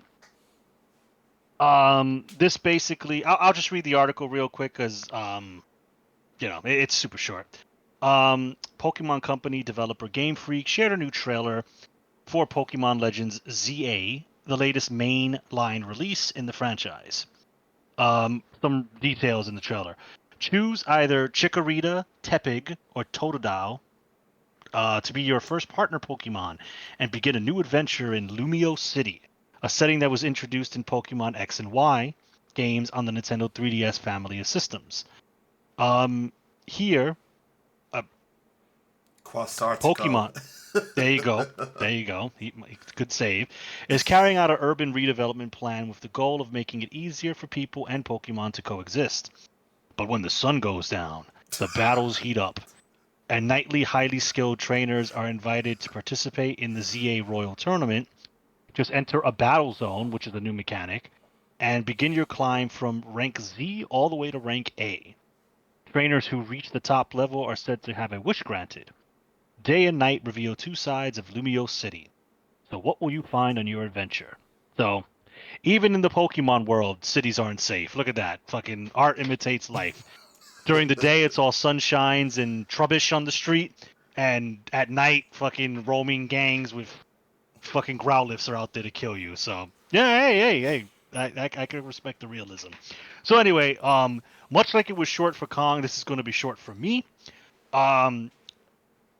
this basically, I'll just read the article real quick because, it's super short. Pokemon Company developer Game Freak shared a new trailer for Pokemon Legends ZA, the latest mainline release in the franchise. Some details in the trailer. Choose either Chikorita, Tepig, or Totodile to be your first partner Pokemon and begin a new adventure in Lumio City, a setting that was introduced in Pokemon X and Y games on the Nintendo 3DS family of systems. Um, Here, uh, Quasartico. Pokemon. There you go. There you go. Good save. Is carrying out an urban redevelopment plan with the goal of making it easier for people and Pokemon to coexist. But when the sun goes down, the battles heat up, and nightly highly skilled trainers are invited to participate in the ZA Royal Tournament. Just enter a battle zone, which is a new mechanic, and begin your climb from rank Z all the way to rank A. Trainers who reach the top level are said to have a wish granted. Day and night reveal two sides of Lumio City. So, what will you find on your adventure? So, even in the Pokemon world, cities aren't safe. Look at that. Fucking art imitates life. During the day, it's all sunshines and trubbish on the street, and at night, fucking roaming gangs with fucking Growliths are out there to kill you. So yeah, hey. I can respect the realism. So anyway, much like it was short for Kong, this is going to be short for me. Um,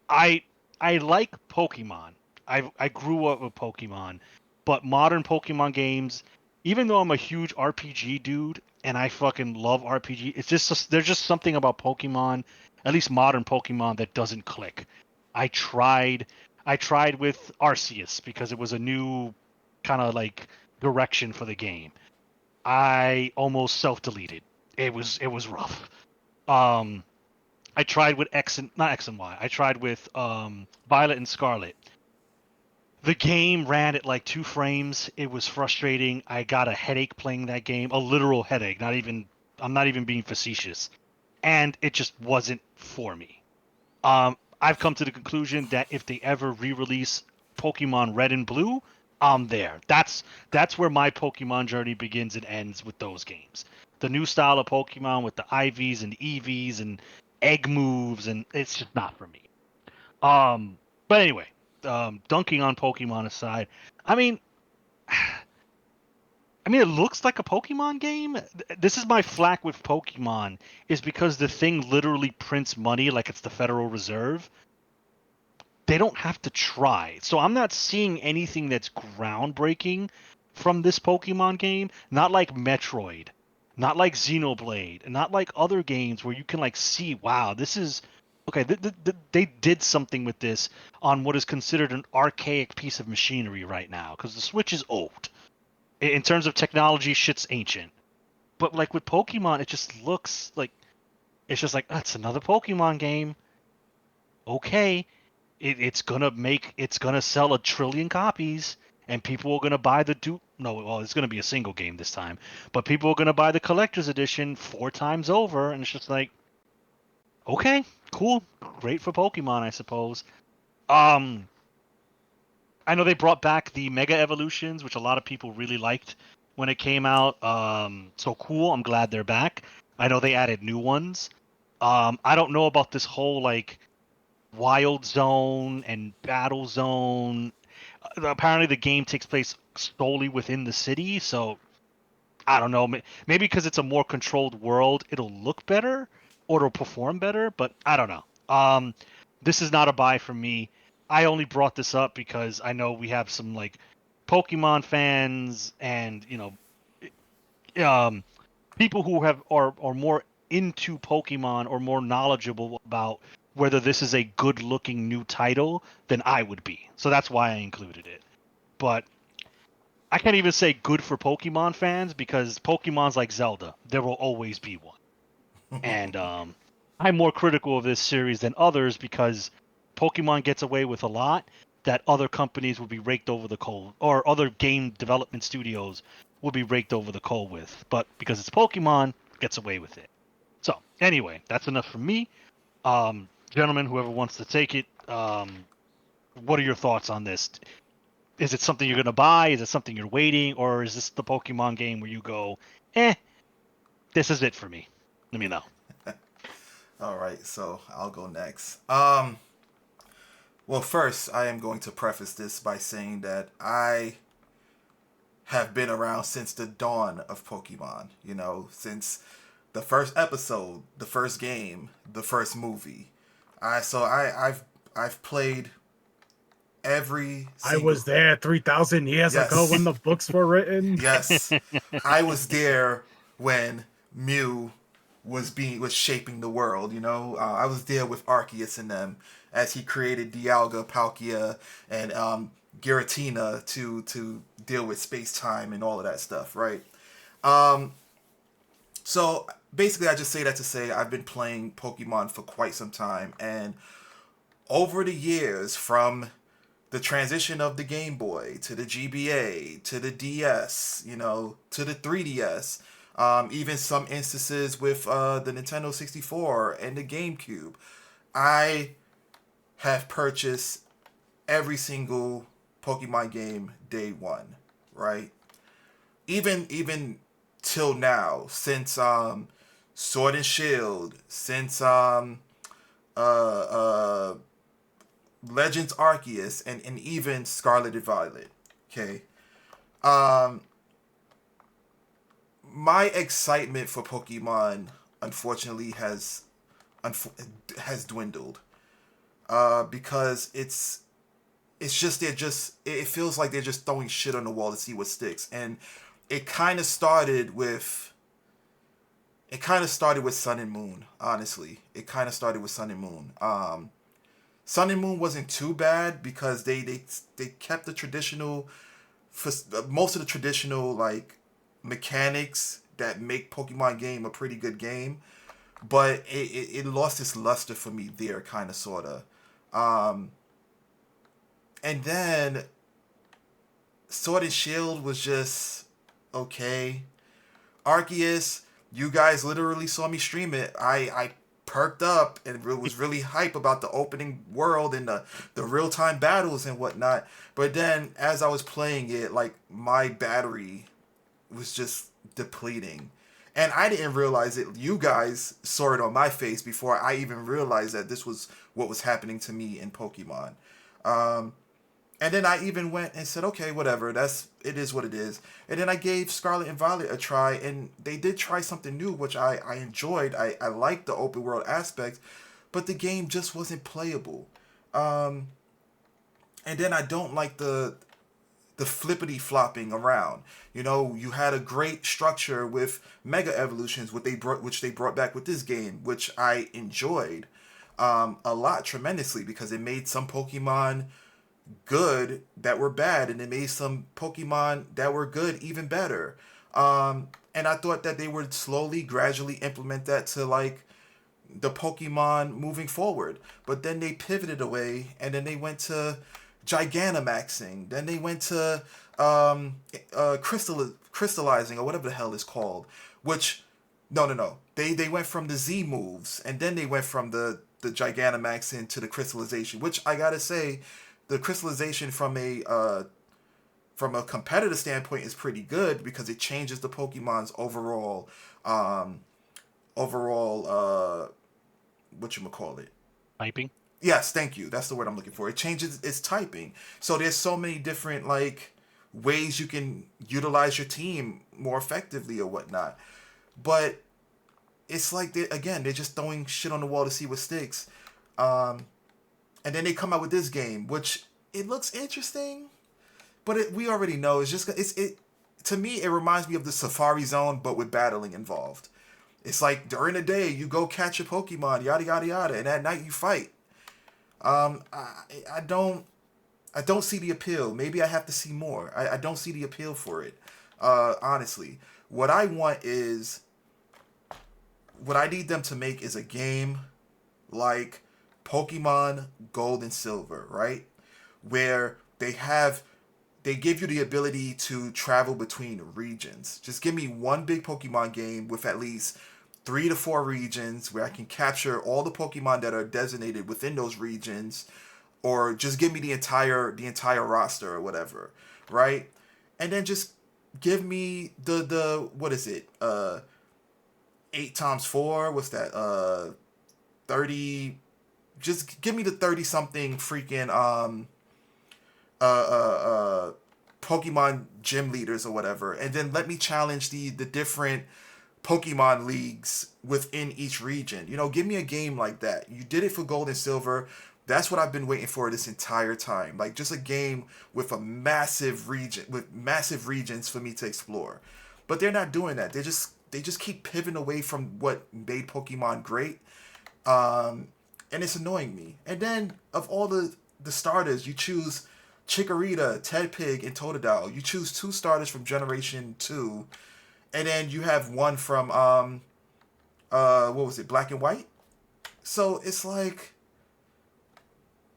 I I like Pokemon. I grew up with Pokemon, but modern Pokemon games, even though I'm a huge RPG dude and I fucking love RPG, it's just there's just something about Pokemon, at least modern Pokemon, that doesn't click. I tried I tried with Arceus because it was a new kind of like direction for the game. I almost self-deleted. It was rough. Um I tried with X and not X and Y. I tried with Violet and Scarlet. The game ran at like 2 frames. It was frustrating. I got a headache playing that game, a literal headache. Not even I'm not even being facetious, and it just wasn't for me. I've come to the conclusion that if they ever re-release Pokemon Red and Blue, I'm there. That's where my Pokemon journey begins and ends with those games. The new style of Pokemon with the IVs and EVs and egg moves, and it's just not for me. But anyway, dunking on Pokemon aside, I mean, it looks like a Pokemon game. This is my flack with Pokemon is because the thing literally prints money like it's the Federal Reserve. They don't have to try. So I'm not seeing anything that's groundbreaking from this Pokemon game. Not like Metroid, not like Xenoblade, and not like other games where you can like see, wow, this is okay, they did something with this on what is considered an archaic piece of machinery right now, because the Switch is old. In terms of technology, shit's ancient. But like with Pokemon, it just looks like it's just like that's another Pokemon game. Okay, it's gonna sell 1 trillion copies, and people are gonna buy the do. No, well, it's gonna be a single game this time, but people are gonna buy the collector's edition 4 times over, and it's just like, okay, cool, great for Pokemon, I suppose. Um, I know they brought back the Mega Evolutions, which a lot of people really liked when it came out. So cool. I'm glad they're back. I know they added new ones. I don't know about this whole like Wild Zone and Battle Zone. Apparently, the game takes place solely within the city, so I don't know. Maybe because it's a more controlled world, it'll look better or it'll perform better, but I don't know. This is not a buy for me. I only brought this up because I know we have some like Pokemon fans and people who are more into Pokemon or more knowledgeable about whether this is a good looking new title than I would be. So that's why I included it. But I can't even say good for Pokemon fans because Pokemon's like Zelda. There will always be one. And I'm more critical of this series than others because Pokemon gets away with a lot that other companies would be raked over the coal, or other game development studios would be raked over the coal with. But because it's Pokemon, it gets away with it. So anyway, that's enough for me. Gentlemen, whoever wants to take it, what are your thoughts on this? Is it something you're gonna buy? Is it something you're waiting, or is this the Pokemon game where you go, this is it for me? Let me know. All right, so I'll go next. Well, first, I am going to preface this by saying that I have been around since the dawn of Pokemon. You know, since the first episode, the first game, the first movie. I've played every I single. was there 3,000 years ago Yes, when the books were written. yes, I was there when Mew was shaping the world. You know, I was there with Arceus and them as he created Dialga, Palkia, and Giratina to deal with space time and all of that stuff, right? So basically, I just say that to say I've been playing Pokemon for quite some time, and over the years, from the transition of the Game Boy to the GBA to the DS, you know, to the 3DS, even some instances with the Nintendo 64 and the GameCube, I have purchased every single Pokemon game day one, right? Even till now, since Sword and Shield, since uh Legends Arceus, and even Scarlet and Violet. Okay. Um my excitement for Pokemon unfortunately has dwindled. Because it's just they're just it feels like they're just throwing shit on the wall to see what sticks. And it kind of started with Sun and Moon, honestly. It kind of started with Sun and Moon. Sun and Moon wasn't too bad because they kept the traditional, for most of the traditional like mechanics that make Pokemon game a pretty good game, but it lost its luster for me there, kind of sorta. Um, and then Sword and Shield was just okay. Arceus, you guys literally saw me stream it. I perked up and was really hype about the opening world and the real time battles and whatnot. But then as I was playing it, like my battery was just depleting. And I didn't realize it. You guys saw it on my face before I even realized that this was what was happening to me in Pokemon. Um, and then I even went and said, okay, whatever, it is what it is. And then I gave Scarlet and Violet a try, and they did try something new, which I enjoyed. I liked the open world aspect, but the game just wasn't playable. Um, and then I don't like the flippity flopping around. You know, you had a great structure with Mega Evolutions, which they brought back with this game, which I enjoyed. a lot tremendously because it made some Pokemon good that were bad, and it made some Pokemon that were good even better. And I thought that they would slowly, gradually implement that to like the Pokemon moving forward. But then they pivoted away, and then they went to Gigantamaxing. Then they went to crystallizing or whatever the hell it's called. Which, no. They went from the Z moves, and then they went from the Gigantamaxing to the crystallization. Which I gotta say, the crystallization from a competitive standpoint is pretty good because it changes the Pokemon's overall what you call it. Typing. Yes, thank you. That's the word I'm looking for. It changes its typing. So there's so many different like ways you can utilize your team more effectively or whatnot. But it's like they're just throwing shit on the wall to see what sticks. And then they come out with this game, which it looks interesting, but we already know it's just it. To me, it reminds me of the Safari Zone, but with battling involved. It's like during the day you go catch a Pokemon, yada yada yada, and at night you fight. I don't see the appeal. Maybe I have to see more. I don't see the appeal for it. Honestly, what I want is what I need them to make is a game like Pokemon Gold and Silver, right? Where they give you the ability to travel between regions. Just give me one big Pokemon game with at least 3 to 4 regions where I can capture all the Pokemon that are designated within those regions, or just give me the entire roster or whatever, right? And then just give me the what is it? 8 times 4. What's that? 30. Just give me the 30 something freaking uh, uh, uh, Pokemon gym leaders or whatever, and then let me challenge the different Pokemon leagues within each region. Give me a game like that. You did it for Gold and Silver. That's what I've been waiting for this entire time. Like just a game with a massive region, with massive regions for me to explore. But they're not doing that. They just keep pivoting away from what made Pokemon great. And it's annoying me. And then of all the starters, you choose Chikorita, Tedpig, and Totodile. You choose 2 starters from Generation 2, and then you have one from what was it, Black and White? So it's like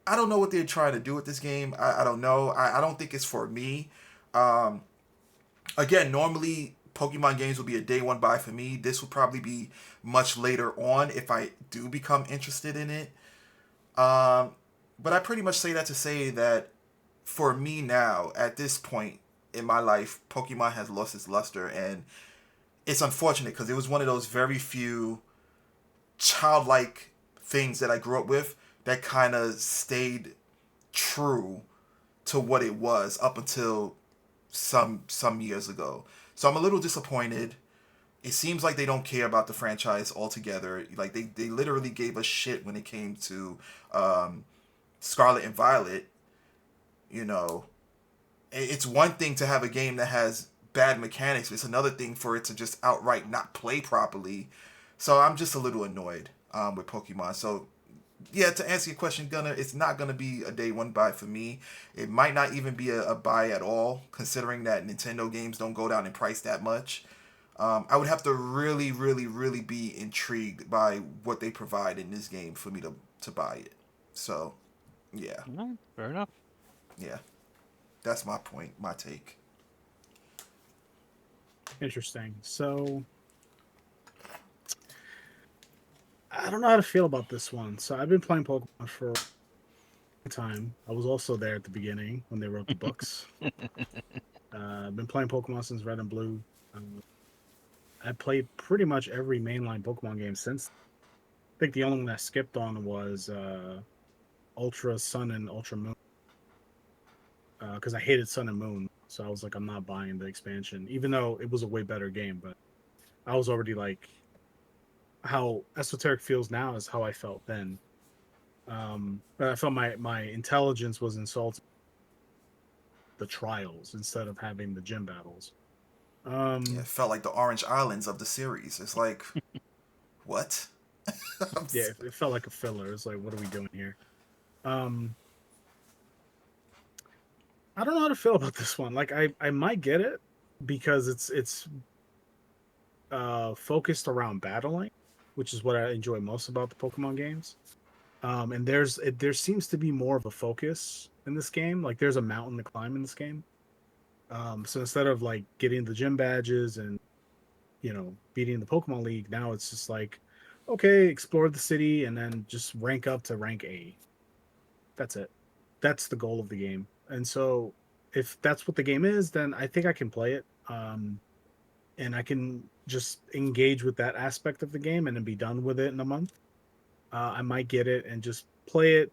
I don't know what they're trying to do with this game. I don't know. I don't think it's for me. Um, Again, normally Pokemon games will be a day one buy for me. This will probably be much later on if I do become interested in it. Um, but I pretty much say that to say that for me now, at this point in my life, Pokemon has lost its luster, and it's unfortunate because it was one of those very few childlike things that I grew up with that kind of stayed true to what it was up until some years ago. So I'm a little disappointed. It seems like they don't care about the franchise altogether. Like they literally gave us shit when it came to Scarlet and Violet. You know, it's one thing to have a game that has bad mechanics. It's another thing for it to just outright not play properly. So I'm just a little annoyed with Pokemon. So yeah, to answer your question, Gunner, it's not gonna be a day one buy for me. It might not even be a buy at all, considering that Nintendo games don't go down in price that much. I would have to really, really, really be intrigued by what they provide in this game for me to buy it. So, yeah, No, fair enough. yeah, that's my point, my take. Interesting. So I don't know how to feel about this one. So I've been playing Pokemon for a time. I was also there at the beginning when they wrote the books. I've been playing Pokemon since Red and Blue. I played pretty much every mainline Pokemon game since. I think the only one I skipped on was Ultra Sun and Ultra Moon because I hated Sun and Moon. So I was like, I'm not buying the expansion, even though it was a way better game. But I was already like, how Esoteric feels now is how I felt then. But I felt my intelligence was insulted the trials instead of having the gym battles. Yeah, it felt like the Orange Islands of the series. It's like, what? Yeah, it felt like a filler. It's like, what are we doing here? Um, I don't know how to feel about this one. Like, I might get it because it's focused around battling, which is what I enjoy most about the Pokemon games. And there seems to be more of a focus in this game. Like, there's a mountain to climb in this game. So instead of like getting the gym badges and beating the Pokemon League, now it's just like, okay, explore the city and then just rank up to rank A. That's it. That's the goal of the game. And so if that's what the game is, then I think I can play it. And I can just engage with that aspect of the game and then be done with it in a month. I might get it and just play it,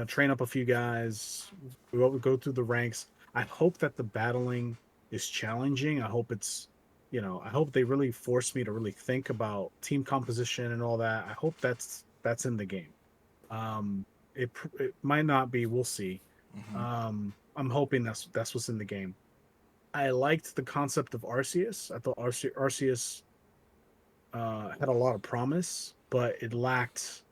train up a few guys, go through the ranks. I hope that the battling is challenging. I hope they really force me to really think about team composition and all that. I hope that's in the game. Um, it might not be. We'll see. Hmm. I'm hoping that's what's in the game. I liked the concept of Arceus. I thought Arceus had a lot of promise, but it lacked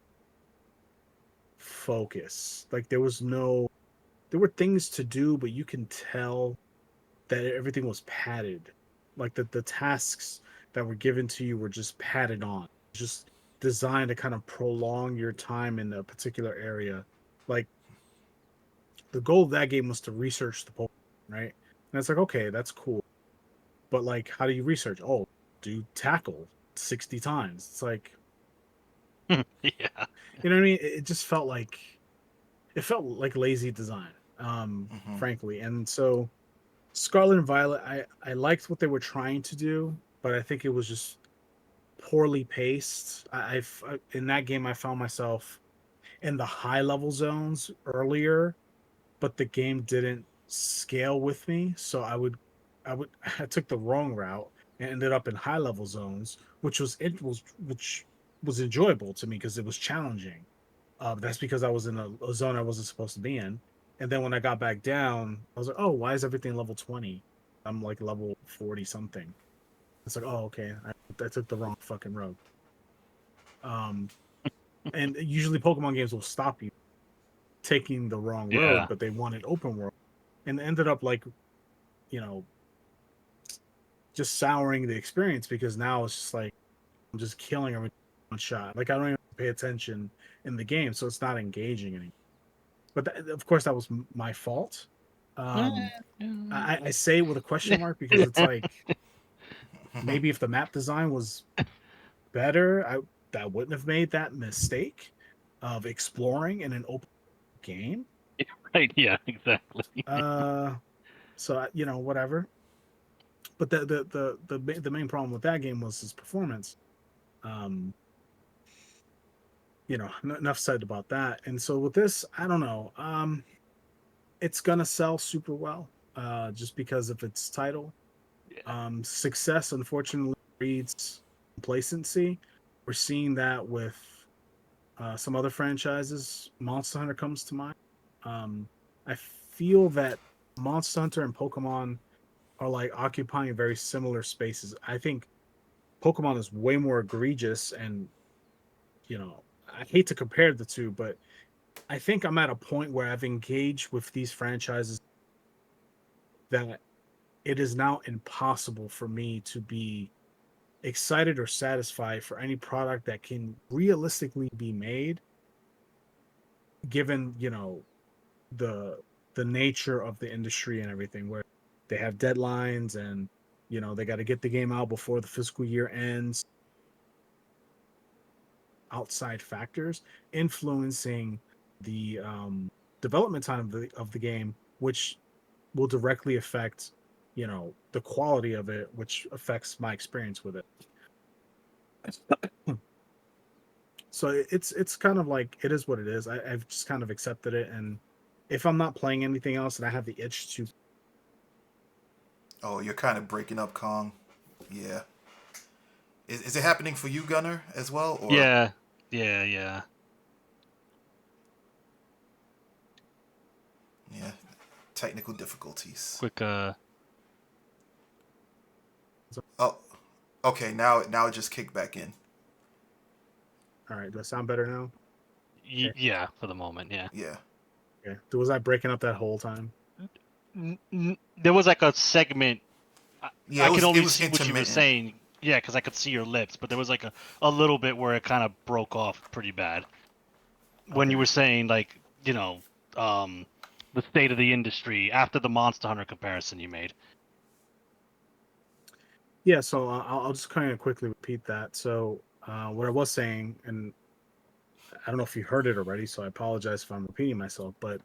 focus. Like there were things to do, but you can tell that everything was padded. Like the tasks that were given to you were just padded on, just designed to kind of prolong your time in a particular area. Like the goal of that game was to research the Pokemon, right? And it's like, okay, that's cool. But like, how do you research? Oh, do tackle 60 times. It's like, Yeah. you know what I mean? It just it felt like lazy design, Hmm. frankly. And so Scarlet and Violet, I liked what they were trying to do, but I think it was just poorly paced. In that game I found myself in the high level zones earlier, but the game didn't scale with me, so I would I took the wrong route and ended up in high level zones, which was enjoyable to me because it was challenging. That's because I was in a zone I wasn't supposed to be in. And then when I got back down, I was like, oh, why is everything level 20? I'm like level 40 something. It's like, oh, okay. I took the wrong fucking road. Um, and usually Pokemon games will stop you taking the wrong road, Yeah. but they wanted open world. And ended up like, you know, just souring the experience because now it's just like I'm just killing every one shot. Like I don't even pay attention in the game, so it's not engaging anymore. But of course, that was my fault. Um, I say it with a question mark because it's like maybe if the map design was better, I wouldn't have made that mistake of exploring in an open game. Right. Yeah. Exactly. Uh, so whatever. But the main problem with that game was his performance. Um, enough said about that. And so with this, I don't know. It's gonna sell super well, just because of its title. Yeah. Success, unfortunately, breeds complacency. We're seeing that with some other franchises. Monster Hunter comes to mind. I feel that Monster Hunter and Pokemon are like occupying very similar spaces. I think Pokemon is way more egregious, and I hate to compare the two, but I think I'm at a point where I've engaged with these franchises that it is now impossible for me to be excited or satisfied for any product that can realistically be made given the the nature of the industry and everything, where they have deadlines and they got to get the game out before the fiscal year ends. Outside factors influencing the development time of the game, which will directly affect the quality of it, which affects my experience with it. So it's kind of like it is what it is. I've just kind of accepted it, and if I'm not playing anything else and I have the itch to, Oh, you're kind of breaking up, Kong. Yeah. Is it happening for you, Gunner, as well, or Yeah. Yeah. Yeah. yeah, technical difficulties? Quick. Oh, okay. Now it just kicked back in. All right, do I sound better now? Okay. Yeah, for the moment, yeah. Yeah. Okay. Was I breaking up that whole time? There was like a segment. Yeah, I could it only was see what you were intermittent. saying. Yeah, because I could see your lips, but there was like a little bit where it kind of broke off pretty bad when you Okay. were saying like um the state of the industry after the Monster Hunter comparison you made. Yeah, so I'll just kind of quickly repeat that. So what I was saying, and I don't know if you heard it already, so I apologize if I'm repeating myself, but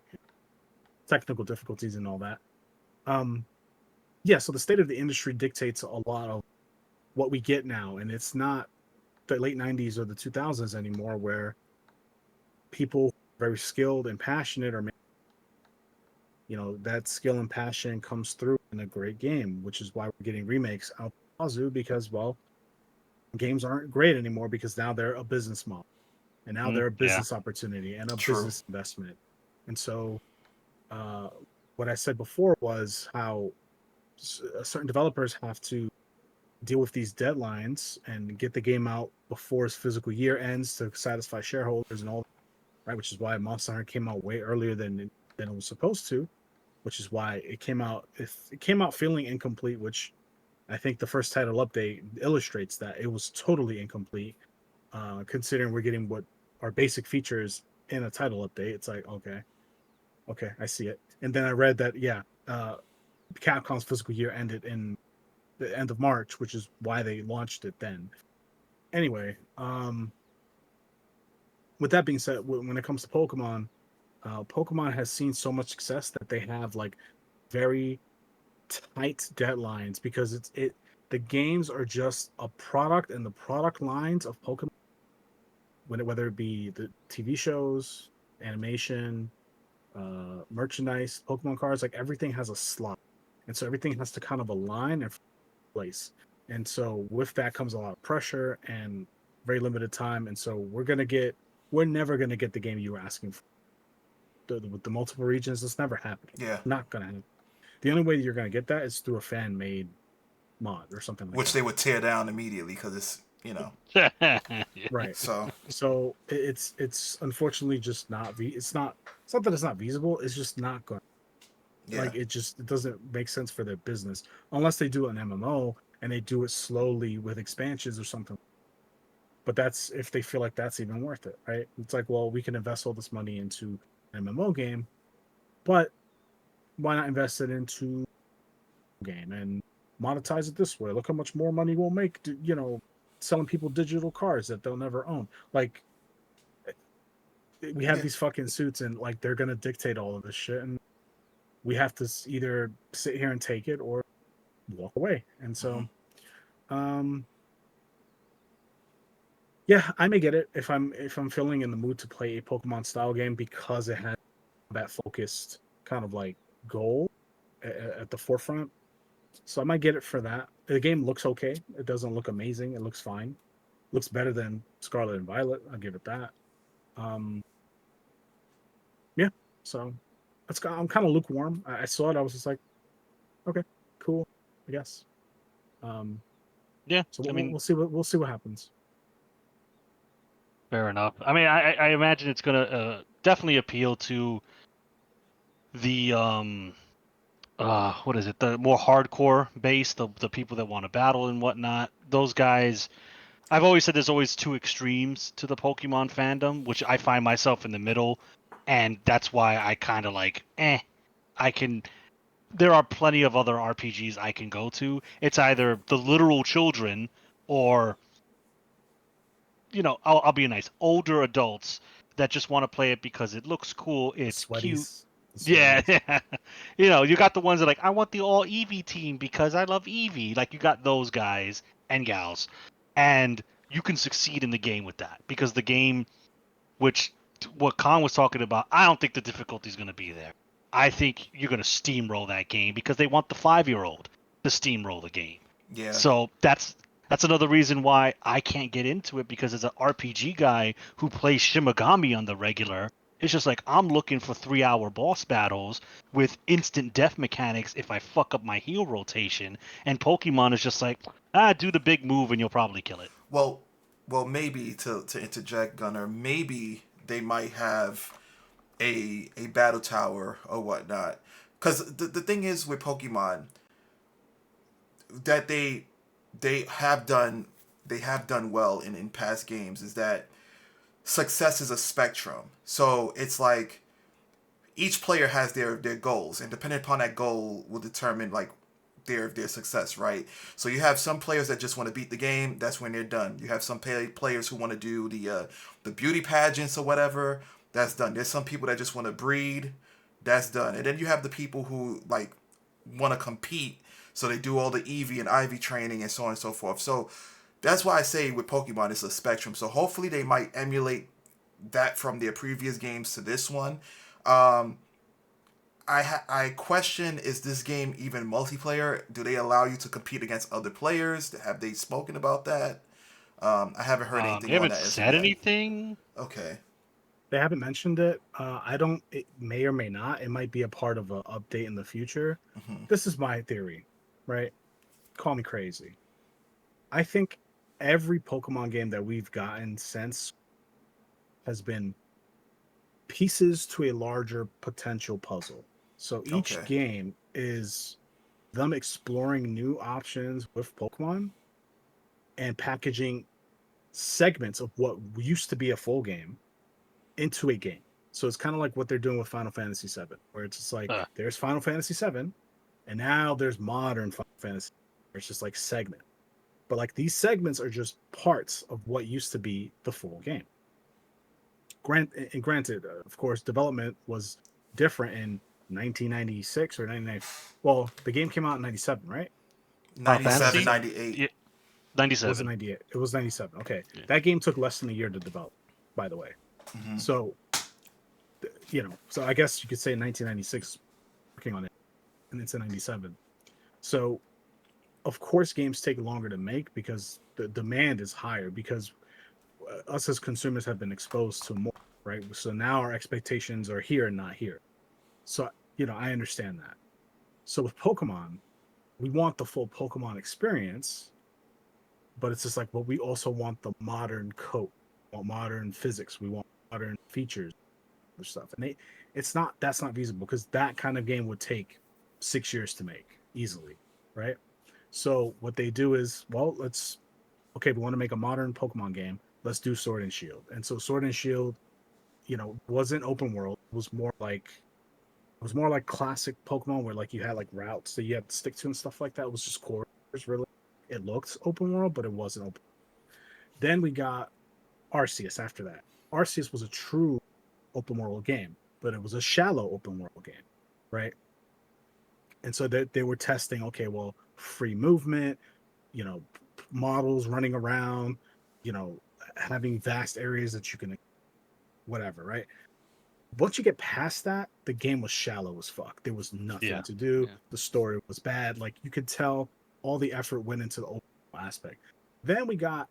technical difficulties and all that. Um, yeah, so the state of the industry dictates a lot of what we get now, and it's not the late '90s or the 2000s anymore, where people very skilled and passionate, or that skill and passion comes through in a great game, which is why we're getting remakes out the wazoo because, well, games aren't great anymore because now they're a business model and now they're a Yeah. business opportunity and a True. business investment. And so, uh, what I said before was how certain developers have to deal with these deadlines and get the game out before its physical year ends to satisfy shareholders and all, right? Which is why Monster Hunter came out way earlier than it was supposed to, which is why it came out feeling incomplete, which I think the first title update illustrates that it was totally incomplete, considering we're getting what our basic features in a title update. It's like, okay, I see it. And then I read that, yeah, Capcom's fiscal year ended in the end of March, which is why they launched it then. Anyway, with that being said, when it comes to Pokemon, Pokemon has seen so much success that they have like very tight deadlines because the games are just a product, and the product lines of Pokemon, whether it be the TV shows, animation, merchandise, Pokemon cards, like everything has a slot, and so everything has to kind of align and place. And so with that comes a lot of pressure and very limited time. And so we're never gonna get the game you were asking for. With the multiple regions, it's never happening. Yeah. Not gonna happen. The only way you're gonna get that is through a fan made mod or something like Which that. they would tear down immediately because it's Yeah. Right. so So it's unfortunately just not it's not that it's not feasible, it's just not going, yeah. like it doesn't make sense for their business unless they do an MMO and they do it slowly with expansions or something. But that's if they feel like that's even worth it, right? It's like, well, we can invest all this money into an MMO game, but why not invest it into a game and monetize it this way? Look how much more money we'll make, selling people digital cards that they'll never own. Like, we have Yeah. these fucking suits, and like they're gonna dictate all of this shit, and we have to either sit here and take it or walk away. And Hmm. so, um, yeah, I may get it if I'm feeling in the mood to play a Pokemon style game because it has that focused kind of like goal at the forefront. So I might get it for that. The game looks okay. It doesn't look amazing. It looks fine. Looks better than Scarlet and Violet. I'll give it that. Um, yeah. So I'm kind of lukewarm. I saw it. I was just like, okay, cool, I guess. Um, Yeah, so I mean, we'll see what happens. fair enough. I mean, I imagine it's gonna definitely appeal to the what is it, the more hardcore base, the people that want to battle and whatnot. Those guys, I've always said there's always two extremes to the Pokemon fandom, which I find myself in the middle, and that's why I kind of like I can there are plenty of other RPGs I can go to. It's either the literal children or I'll be nice, older adults that just want to play it because it looks cool, The it's cute. sweaties, the Yeah, sweaties. yeah. You got the ones that are like, I want the all Eevee team because I love Eevee. Like you got those guys and gals, and you can succeed in the game with that because the game, which what Khan was talking about, I don't think the difficulty is going to be there. I think you're going to steamroll that game because they want the 5-year-old to steamroll the game. Yeah. So that's another reason why I can't get into it because as an RPG guy who plays Shimigami on the regular, it's just like I'm looking for 3-hour boss battles with instant death mechanics if I fuck up my heal rotation, and Pokemon is just like, do the big move and you'll probably kill it. Well, well, maybe to interject, Gunner, maybe they might have a battle tower or whatnot. Because the thing is with Pokemon that they have done they have done well in past games is that success is a spectrum. So it's like each player has their goals, and depending upon that goal will determine like their success, right? So you have some players that just want to beat the game. That's when they're done. You have some players who want to do the beauty pageants or whatever. That's done. There's some people that just want to breed. That's done. And then you have the people who like want to compete, so they do all the EV and IV training and so on and so forth. So that's why I say with Pokemon it's a spectrum. So hopefully they might emulate that from their previous games to this one. Um, I question, is this game even multiplayer? Do they allow you to compete against other players? Have they spoken about that? I haven't heard They anything on haven't that as of said yet. anything. Okay. They haven't mentioned it. I don't. It may or may not. It might be a part of an update in the future. Hmm. This is my theory, right? Call me crazy. I think every Pokemon game that we've gotten since has been pieces to a larger potential puzzle. So each Okay. game is them exploring new options with Pokemon and packaging segments of what used to be a full game into a game. So it's kind of like what they're doing with Final Fantasy VII, where it's just like Uh, there's Final Fantasy VII, and now there's modern Final Fantasy. It's just like segment, but like these segments are just parts of what used to be the full game. Granted, of course, development was different in 1996 or 99. Well, the game came out in 97, right? Final 97, Fantasy, 98. yeah, It was 97. 98. It was 97. Okay, Yeah. that game took less than a year to develop, by the way. Hmm. So so I guess you could say 1996 working on it, and it's in 97. So of course, games take longer to make because the demand is higher because us as consumers have been exposed to more, right? So now our expectations are here and not here. So I understand that. So with Pokemon, we want the full Pokemon experience, but it's just like, well, we also want the modern code, we want modern physics, we want modern features and stuff. And that's not feasible because that kind of game would take 6 years to make easily, right? So what they do is, well, we want to make a modern Pokemon game. Let's do Sword and Shield. And so Sword and Shield, wasn't open world. It was more like classic Pokemon where like you had like routes that you had to stick to and stuff like that. It was just corridors really. It looked open world, but it wasn't open. Then we got Arceus after that. Arceus was a true open world game, but it was a shallow open world game, right? And so they were testing, okay, well, free movement, you know, models running around, you know, having vast areas that you can, whatever, right? Once you get past that, the game was shallow as fuck. There was nothing Yeah. to do. Yeah. The story was bad. Like you could tell all the effort went into the open aspect. Then we got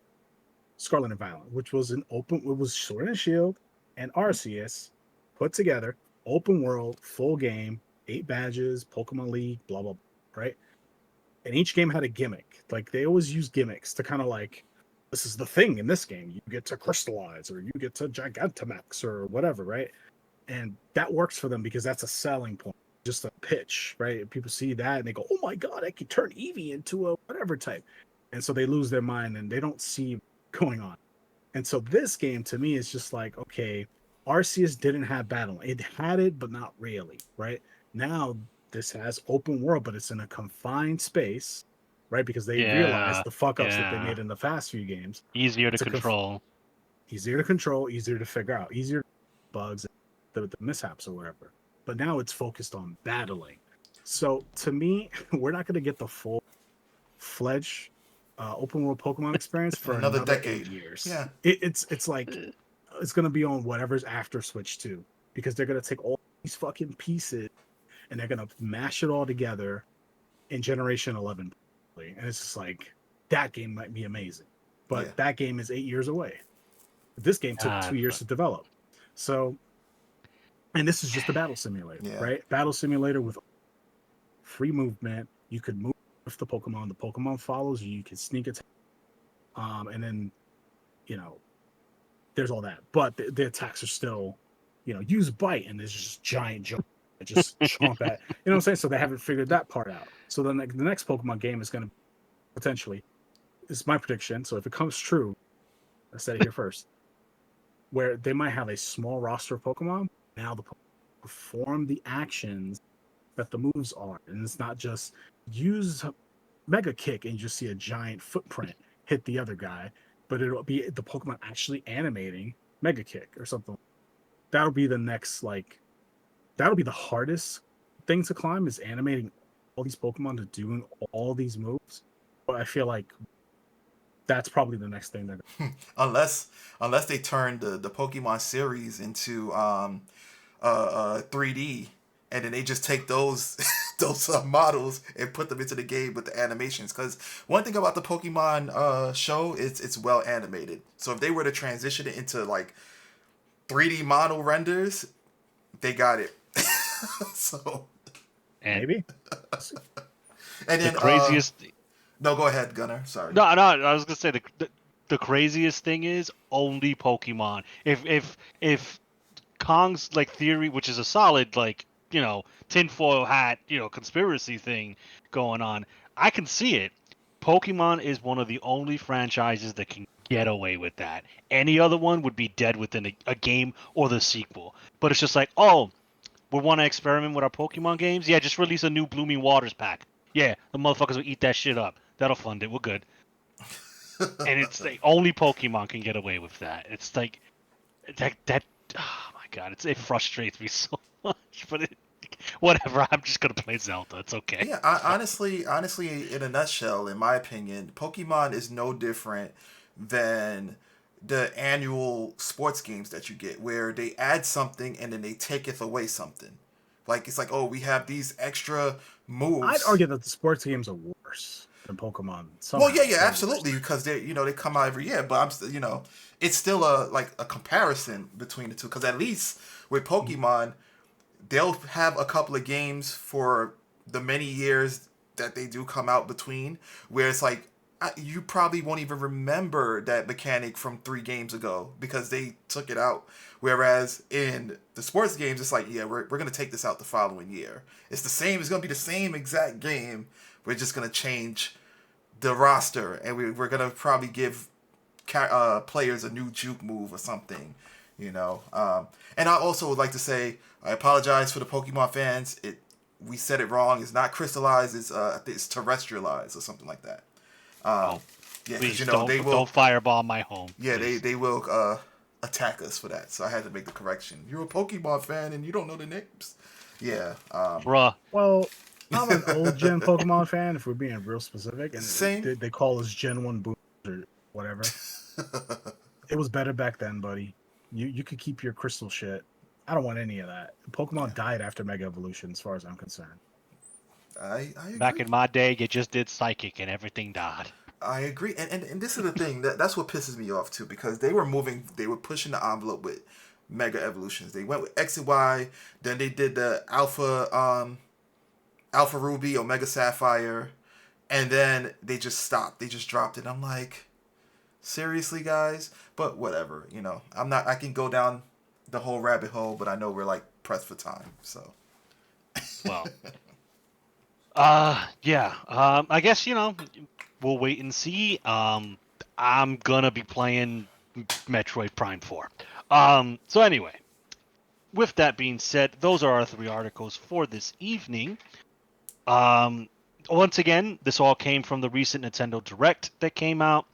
Scarlet and Violet, which was it was Sword and Shield and Arceus put together, open world, full game, 8 badges, Pokemon League, blah blah, blah, right? And each game had a gimmick. Like they always use gimmicks to kind of like, this is the thing in this game. You get to crystallize or you get to Gigantamax or whatever, right? And that works for them because that's a selling point, just a pitch, right? People see that and they go, "Oh my god, I can turn Eevee into a whatever type," and so they lose their mind and they don't see going on. And so this game to me is just like, okay, Arceus didn't have battle. It had it, but not really, right? Now this has open world, but it's in a confined space, right? Because they realized Yeah. the fuck ups that they Yeah. made in the past few games. Easier to It's control. easier to control, easier to figure out, easier bugs, the mishaps or whatever. But now it's focused on battling. So to me, we're not going to get the full fledged open world Pokemon experience for Another another 8 decade. years. Yeah. It's like it's gonna be on whatever's after Switch 2 because they're gonna take all these fucking pieces and they're gonna mash it all together in Generation 11, and it's just like that game might be amazing, Yeah. but that game is 8 years away. This game took Ah, 2 years to develop, so and this is just a battle simulator, Yeah. right? Battle simulator with free movement. You could move with the Pokemon. The Pokemon follows you. You can sneak attack, and then you know, there's all that, but the attacks are still, you know, use bite and there's just giant jump, just chomp at. You know what I'm saying? So they haven't figured that part out. So then the next Pokemon game is going to potentially, is my prediction. So if it comes true, I said it here first, where they might have a small roster of Pokemon. Now the Pokemon perform the actions that the moves are, and it's not just use Mega Kick and you just see a giant footprint hit the other guy, but it'll be the Pokemon actually animating Mega Kick or something. That'll be the next, like, that'll be the hardest thing to climb, is animating all these Pokemon to doing all these moves. But I feel like that's probably the next thing they're unless they turn the Pokemon series into 3D, and then they just take those those models and put them into the game with the animations. Because one thing about the Pokemon show is it's well animated. So if they were to transition it into like 3D model renders, they got it. So And maybe. and then the craziest. no, go ahead, Gunnar. Sorry. No, I was gonna say the craziest thing is only Pokemon. If Kong's like theory, which is a solid like tinfoil hat conspiracy thing going on, I can see it. Pokemon is one of the only franchises that can get away with that. Any other one would be dead within a game or the sequel. But it's just like, oh, we want to experiment with our Pokemon games. Yeah, just release a new Blooming Waters pack. Yeah, the motherfuckers will eat that shit up. That'll fund it. We're good. And it's like only Pokemon can get away with that. It's like that. Oh my god, it frustrates me so much. But whatever. I'm just gonna play Zelda. It's okay. Yeah, honestly, in a nutshell, in my opinion, Pokemon is no different than the annual sports games that you get, where they add something and then they taketh away something. Like it's like, oh, we have these extra moves. I'd argue that the sports games are worse than Pokemon. Well, Somehow. yeah, absolutely, because they, they come out every year. But I'm still, it's still a comparison between the two. Because at least with Pokemon, they'll have a couple of games for the many years that they do come out between, where it's like you probably won't even remember that mechanic from 3 games ago because they took it out. Whereas in the sports games, it's like, yeah, we're gonna take this out the following year. It's the same. It's gonna be the same exact game. We're just gonna change the roster, and we're gonna probably give players a new juke move or something, And I also would like to say I apologize for the Pokemon fans. We said it wrong. It's not crystallized. It's terrestrialized or something like that. Yeah, Please because they will don't fireball my home. Yeah, please. they will attack us for that. So I had to make the correction. You're a Pokemon fan and you don't know the names. Yeah. Bruh. Well, I'm an old gen Pokemon fan, if we're being real specific, and Same. they call us Gen 1 boomers or whatever. It was better back then, buddy. You could keep your crystal shit. I don't want any of that. Pokemon died after Mega Evolution, as far as I'm concerned. I agree. Back in my day, you just did Psychic and everything died. I agree. And this is the thing. That's what pisses me off too, because they were pushing the envelope with Mega Evolutions. They went with X and Y, then they did the Alpha Ruby, Omega Sapphire, and then they just stopped. They just dropped it. I'm like, seriously, guys? But whatever, I can go down the whole rabbit hole, but I know we're like pressed for time, so. Well, yeah. I guess we'll wait and see. I'm gonna be playing Metroid Prime 4. So anyway, with that being said, those are our 3 articles for this evening. Once again, this all came from the recent Nintendo Direct that came out.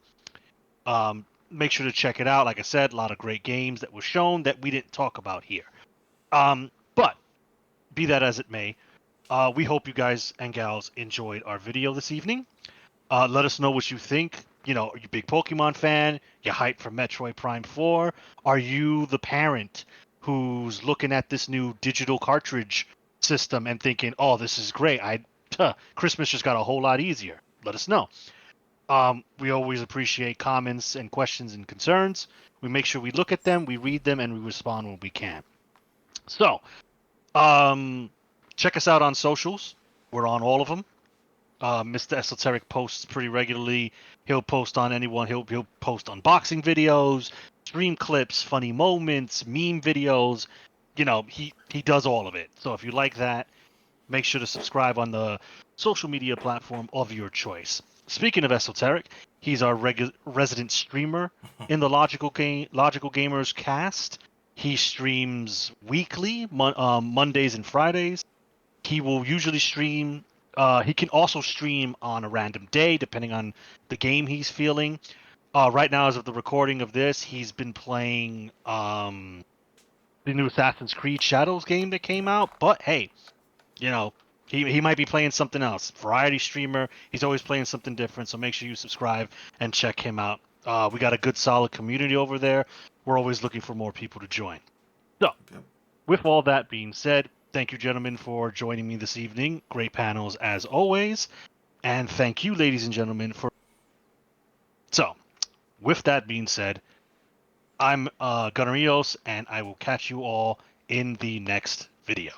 Make sure to check it out. Like I said, a lot of great games that were shown that we didn't talk about here. But be that as it may, we hope you guys and gals enjoyed our video this evening. Let us know what you think. Are you a big Pokemon fan? You hyped for Metroid Prime 4? Are you the parent who's looking at this new digital cartridge system and thinking, oh, this is great. Christmas just got a whole lot easier. Let us know. We always appreciate comments and questions and concerns. We make sure we look at them, we read them, and we respond when we can. So, check us out on socials. We're on all of them. Mr. Esoteric posts pretty regularly. He'll post on anyone. He'll post unboxing videos, stream clips, funny moments, meme videos. He does all of it. So if you like that, make sure to subscribe on the social media platform of your choice. Speaking of Esoteric, he's our resident streamer in the Logical Gamers cast. He streams weekly, Mondays and Fridays. He will usually stream. He can also stream on a random day, depending on the game he's feeling. Right now, as of the recording of this, he's been playing the new Assassin's Creed Shadows game that came out. But hey, you know, he might be playing something else. Variety streamer. He's always playing something different. So make sure you subscribe and check him out. We got a good, solid community over there. We're always looking for more people to join. So, Yep. with all that being said, thank you, gentlemen, for joining me this evening. Great panels as always. And thank you, ladies and gentlemen, for. So, with that being said, I'm Gunnar Rios, and I will catch you all in the next video.